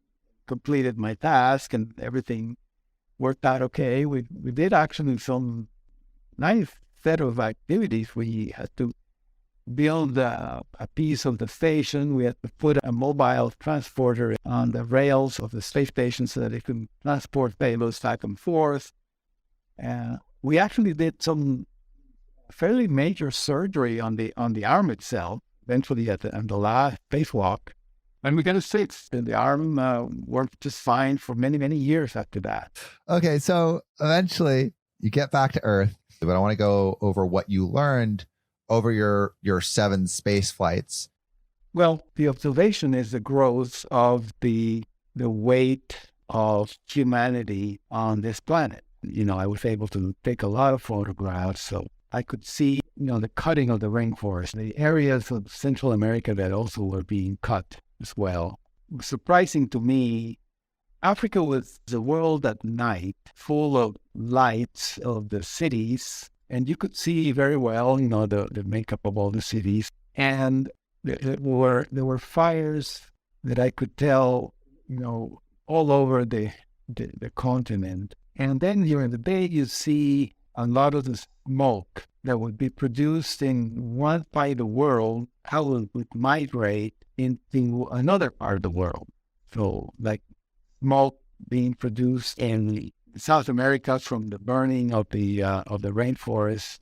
S1: completed my task, and everything worked out okay. We did actually some nice set of activities. We had to build a piece of the station. We had to put a mobile transporter on the rails of the space station so that it could transport payloads back and forth. We actually did some fairly major surgery on the arm itself, eventually at the last spacewalk. And we got it fixed, and the arm worked just fine for many, many years after that.
S8: Okay, so eventually you get back to Earth, but I want to go over what you learned over your 7 space flights.
S1: Well, the observation is the growth of the weight of humanity on this planet. I was able to take a lot of photographs, so I could see, the cutting of the rainforest, the areas of Central America that also were being cut as well. It was surprising to me. Africa was the world at night, full of lights of the cities, and you could see very well, the makeup of all the cities. And there were fires that I could tell, all over the continent. And then during the day, you see a lot of the smoke that would be produced in one part of the world, how it would migrate into another part of the world. So like smoke being produced in South America from the burning of the rainforest,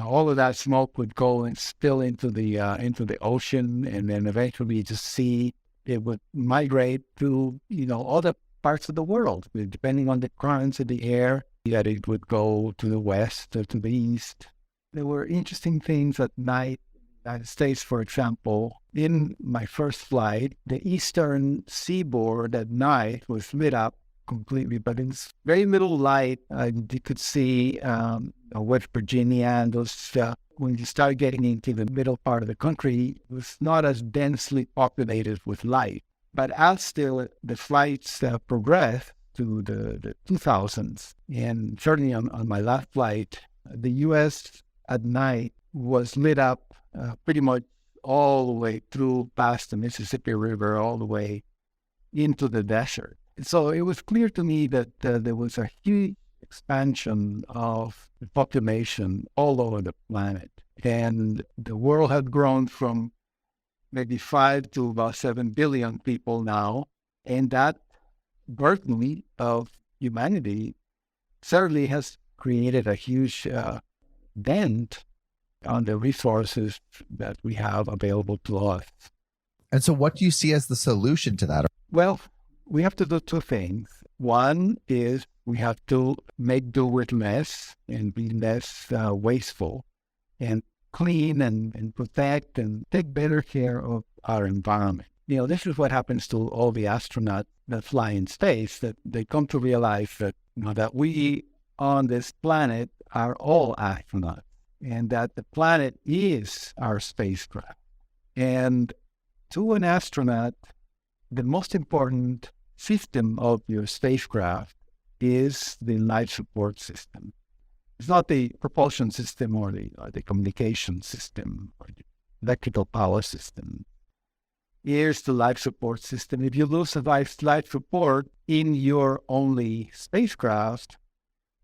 S1: all of that smoke would go and spill into the ocean, and then eventually you just see it would migrate to other parts of the world, depending on the currents of the air. That it would go to the west or to the east. There were interesting things at night. United States, for example, in my first flight, the eastern seaboard at night was lit up completely, but it's very little light. You could see West Virginia and those. When you start getting into the middle part of the country, it was not as densely populated with light. But as the flights progressed to the 2000s, and certainly on my last flight, the U.S. at night was lit up pretty much all the way through past the Mississippi River, all the way into the desert. So it was clear to me that there was a huge expansion of the population all over the planet. And the world had grown from maybe 5 to about 7 billion people now. And that burden of humanity certainly has created a huge dent on the resources that we have available to us.
S8: And so what do you see as the solution to that?
S1: Well, we have to do two things. One is we have to make do with less and be less wasteful and clean and protect and take better care of our environment. You know, this is what happens to all the astronauts that fly in space, that they come to realize that, you know, that we on this planet are all astronauts and that the planet is our spacecraft. And to an astronaut, the most important system of your spacecraft is the life support system. It's not the propulsion system or the communication system or the electrical power system. Here's the life support system. If you lose the life support in your only spacecraft,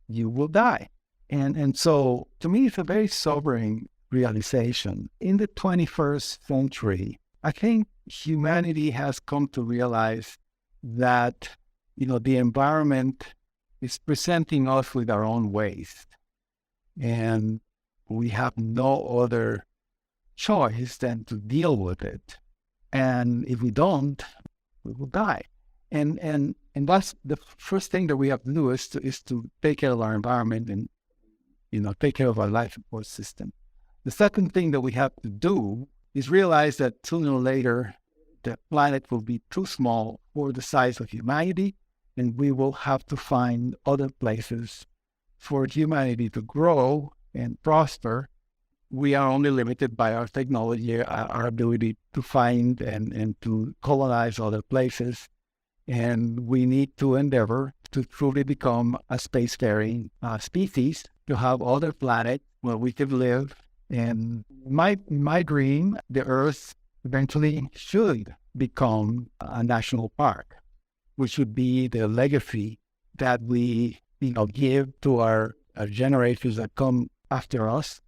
S1: you will die. And so, to me, it's a very sobering realization. In the 21st century, I think humanity has come to realize that, you know, the environment is presenting us with our own waste. And we have no other choice than to deal with it. And if we don't, we will die. And that's the first thing that we have to do is to take care of our environment and, you know, take care of our life support system. The second thing that we have to do is realize that sooner or later, the planet will be too small for the size of humanity, and we will have to find other places for humanity to grow and prosper. We are only limited by our technology, our ability to find and to colonize other places. And we need to endeavor to truly become a spacefaring species, to have other planets where we could live. And my dream, the Earth eventually should become a national park, which would be the legacy that we, you know, give to our generations that come after us.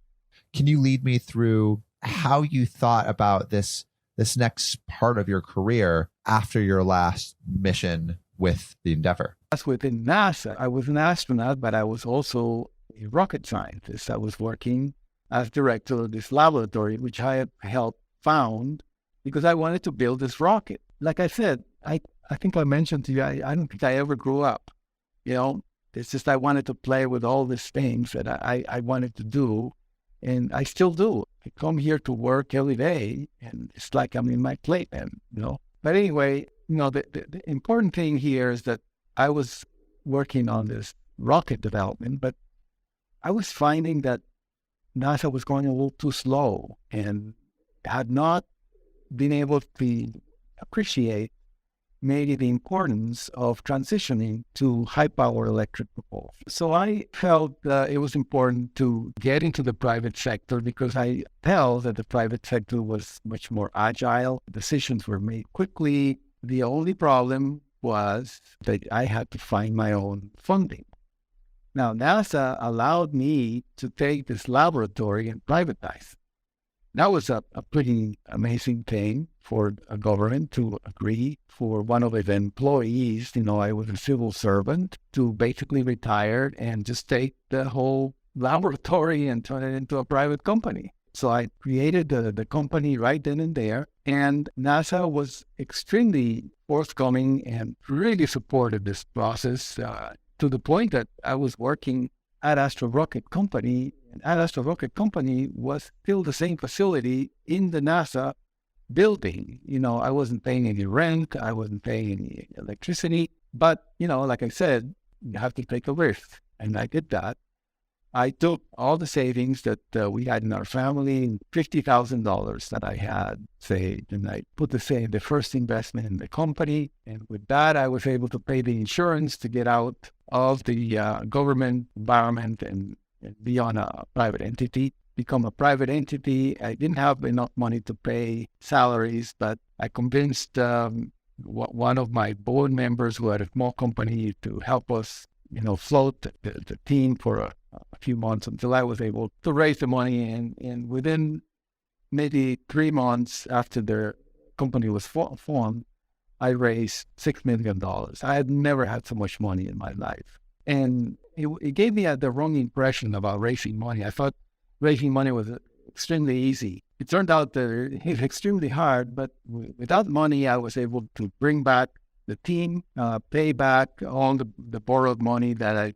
S8: Can you lead me through how you thought about this next part of your career after your last mission with the Endeavour?
S1: That's within NASA. I was an astronaut, but I was also a rocket scientist. I was working as director of this laboratory, which I had helped found because I wanted to build this rocket. Like I said, I think I mentioned to you, I don't think I ever grew up. You know, it's just I wanted to play with all these things that I wanted to do, and I still do. I come here to work every day, and it's like I'm in my playpen, you know. But anyway, you know, the important thing here is that I was working on this rocket development, but I was finding that NASA was going a little too slow and had not been able to appreciate maybe the importance of transitioning to high-power electric propulsion. So I felt it was important to get into the private sector because I felt that the private sector was much more agile. Decisions were made quickly. The only problem was that I had to find my own funding. Now, NASA allowed me to take this laboratory and privatize it. That was a pretty amazing thing for a government to agree for one of its employees. You know, I was a civil servant, to basically retire and just take the whole laboratory and turn it into a private company. So I created the company right then and there. And NASA was extremely forthcoming and really supported this process to the point that I was working at AdAstra Rocket Company And AdAstra Rocket Company was still the same facility in the NASA building. I wasn't paying any rent. I wasn't paying any electricity. But, like I said, you have to take a risk. And I did that. I took all the savings that we had in our family, $50,000 that I had saved, and I put the first investment in the company. And with that, I was able to pay the insurance to get out of the government environment and be on a private entity, become a private entity. I didn't have enough money to pay salaries, but I convinced one of my board members who had a small company to help us, float the team for a few months until I was able to raise the money. And within maybe 3 months after the company was formed, I raised $6 million. I had never had so much money in my life. And it gave me the wrong impression about raising money. I thought raising money was extremely easy. It turned out that it's extremely hard, but without money, I was able to bring back the team, pay back all the borrowed money that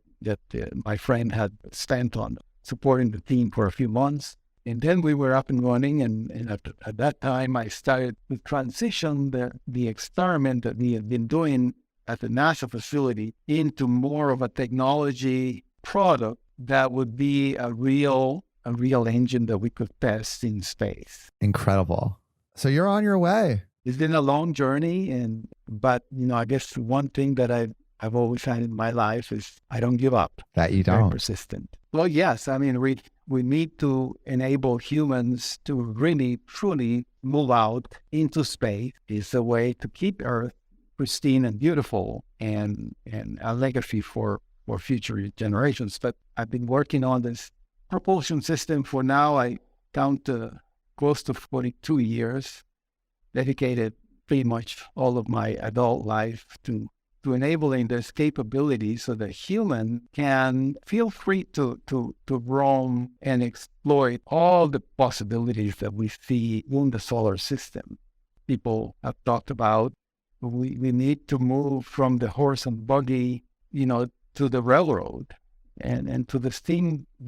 S1: my friend had spent on supporting the team for a few months. And then we were up and running. And at that time, I started to transition the experiment that we had been doing at the NASA facility into more of a technology product that would be a real engine that we could test in space.
S8: Incredible. So you're on your way.
S1: It's been a long journey, but I guess one thing that I've always had in my life is I don't give up.
S8: That you don't.
S1: Very persistent. Well, yes. I mean, we need to enable humans to really, truly move out into space. It's a way to keep Earth pristine and beautiful and a legacy for future generations. But I've been working on this propulsion system for now, I count close to 42 years, dedicated pretty much all of my adult life to enabling this capability so that human can feel free to roam and exploit all the possibilities that we see in the solar system. People have talked about we need to move from the horse and buggy, to the railroad and to the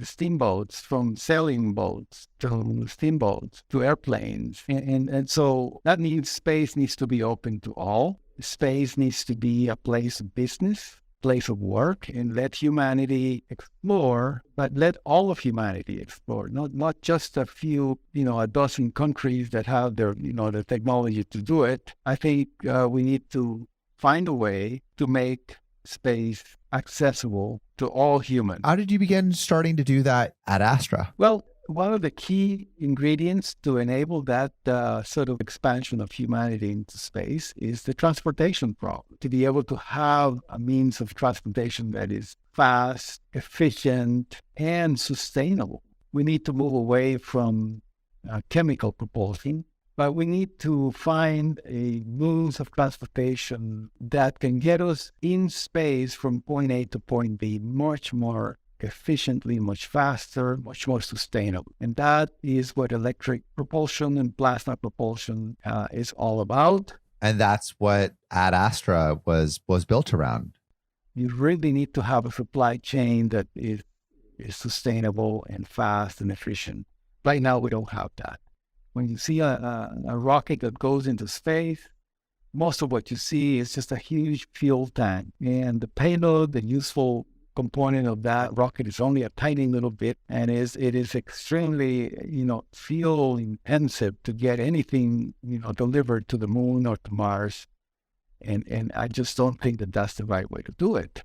S1: steamboats, from sailing boats to steamboats to airplanes. And so that means space needs to be open to all. Space needs to be a place of business, place of work, and let humanity explore, but let all of humanity explore, not just a few, a dozen countries that have the technology to do it. I think we need to find a way to make space accessible to all humans.
S8: How did you begin starting to do that at Astra?
S1: Well, one of the key ingredients to enable that sort of expansion of humanity into space is the transportation problem. To be able to have a means of transportation that is fast, efficient, and sustainable. We need to move away from chemical propulsion, but we need to find a means of transportation that can get us in space from point A to point B much more efficiently, much faster, much more sustainable. And that is what electric propulsion and plasma propulsion is all about.
S8: And that's what AdAstra was built around.
S1: You really need to have a supply chain that is sustainable and fast and efficient. Right now, we don't have that. When you see a rocket that goes into space, most of what you see is just a huge fuel tank. And the payload, the useful component of that rocket is only a tiny little bit, and it is extremely, fuel intensive to get anything, delivered to the moon or to Mars. And I just don't think that that's the right way to do it.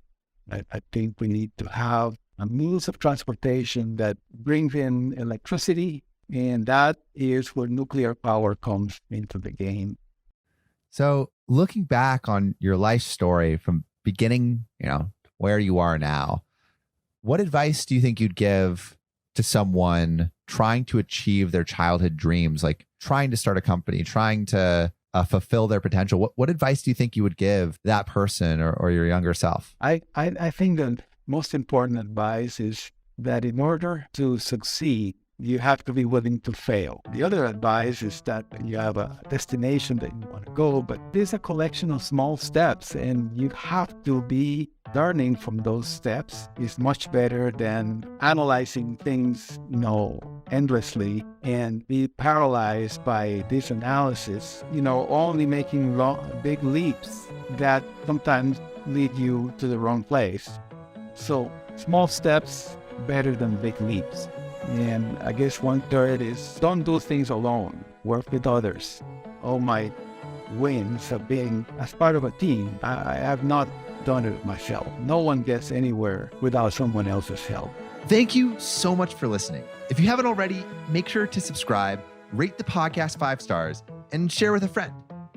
S1: I think we need to have a means of transportation that brings in electricity, and that is where nuclear power comes into the game.
S8: So looking back on your life story from beginning, where you are now, what advice do you think you'd give to someone trying to achieve their childhood dreams, like trying to start a company, trying to fulfill their potential? What advice do you think you would give that person or your younger self?
S1: I think the most important advice is that in order to succeed, you have to be willing to fail. The other advice is that you have a destination that you want to go, but there's a collection of small steps, and you have to be learning from those steps is much better than analyzing things, endlessly and be paralyzed by this analysis, only making big leaps that sometimes lead you to the wrong place. So small steps better than big leaps. And I guess one third is don't do things alone. Work with others. All my wins have been as part of a team. I have not done it myself. No one gets anywhere without someone else's help.
S8: Thank you so much for listening. If you haven't already, make sure to subscribe, rate the podcast 5 stars, and share with a friend.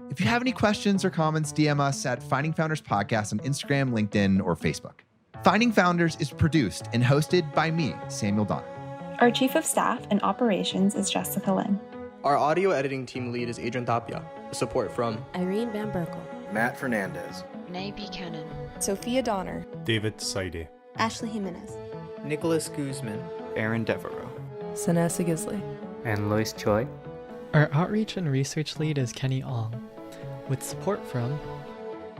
S8: If you have any questions or comments, DM us at Finding Founders Podcast on Instagram, LinkedIn, or Facebook. Finding Founders is produced and hosted by me, Samuel Donner.
S10: Our Chief of Staff and Operations is Jessica Lin.
S11: Our audio editing team lead is Adrian Tapia. Support from
S12: Irene Van Berkel,
S13: Matt Fernandez,
S12: Nay Buchanan,
S14: Sophia Donner,
S15: David Saide,
S16: Ashley Jimenez,
S17: Nicholas Guzman,
S18: Aaron Devereaux,
S19: Sanessa Gisley,
S20: and Lois Choi.
S21: Our outreach and research lead is Kenny Ong, with support from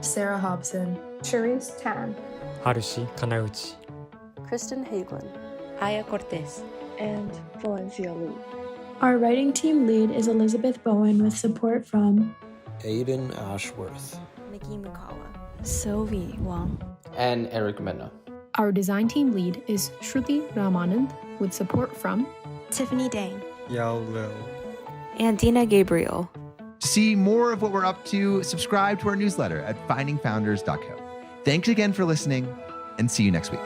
S22: Sarah Hobson,
S23: Cherise Tan,
S24: Harushi Kanauchi,
S25: Kristen Hagelin,
S26: Aya Cortez,
S27: and Valencia Lee.
S28: Our writing team lead is Elizabeth Bowen with support from
S29: Aiden Ashworth,
S30: Nikki Mikawa,
S31: Sylvie Wang,
S4: and Eric Mena.
S28: Our design team lead is Shruti Ramanand with support from
S32: Tiffany Dang,
S33: Yao Liu,
S31: and Dina Gabriel.
S8: To see more of what we're up to, subscribe to our newsletter at findingfounders.co. Thanks again for listening, and see you next week.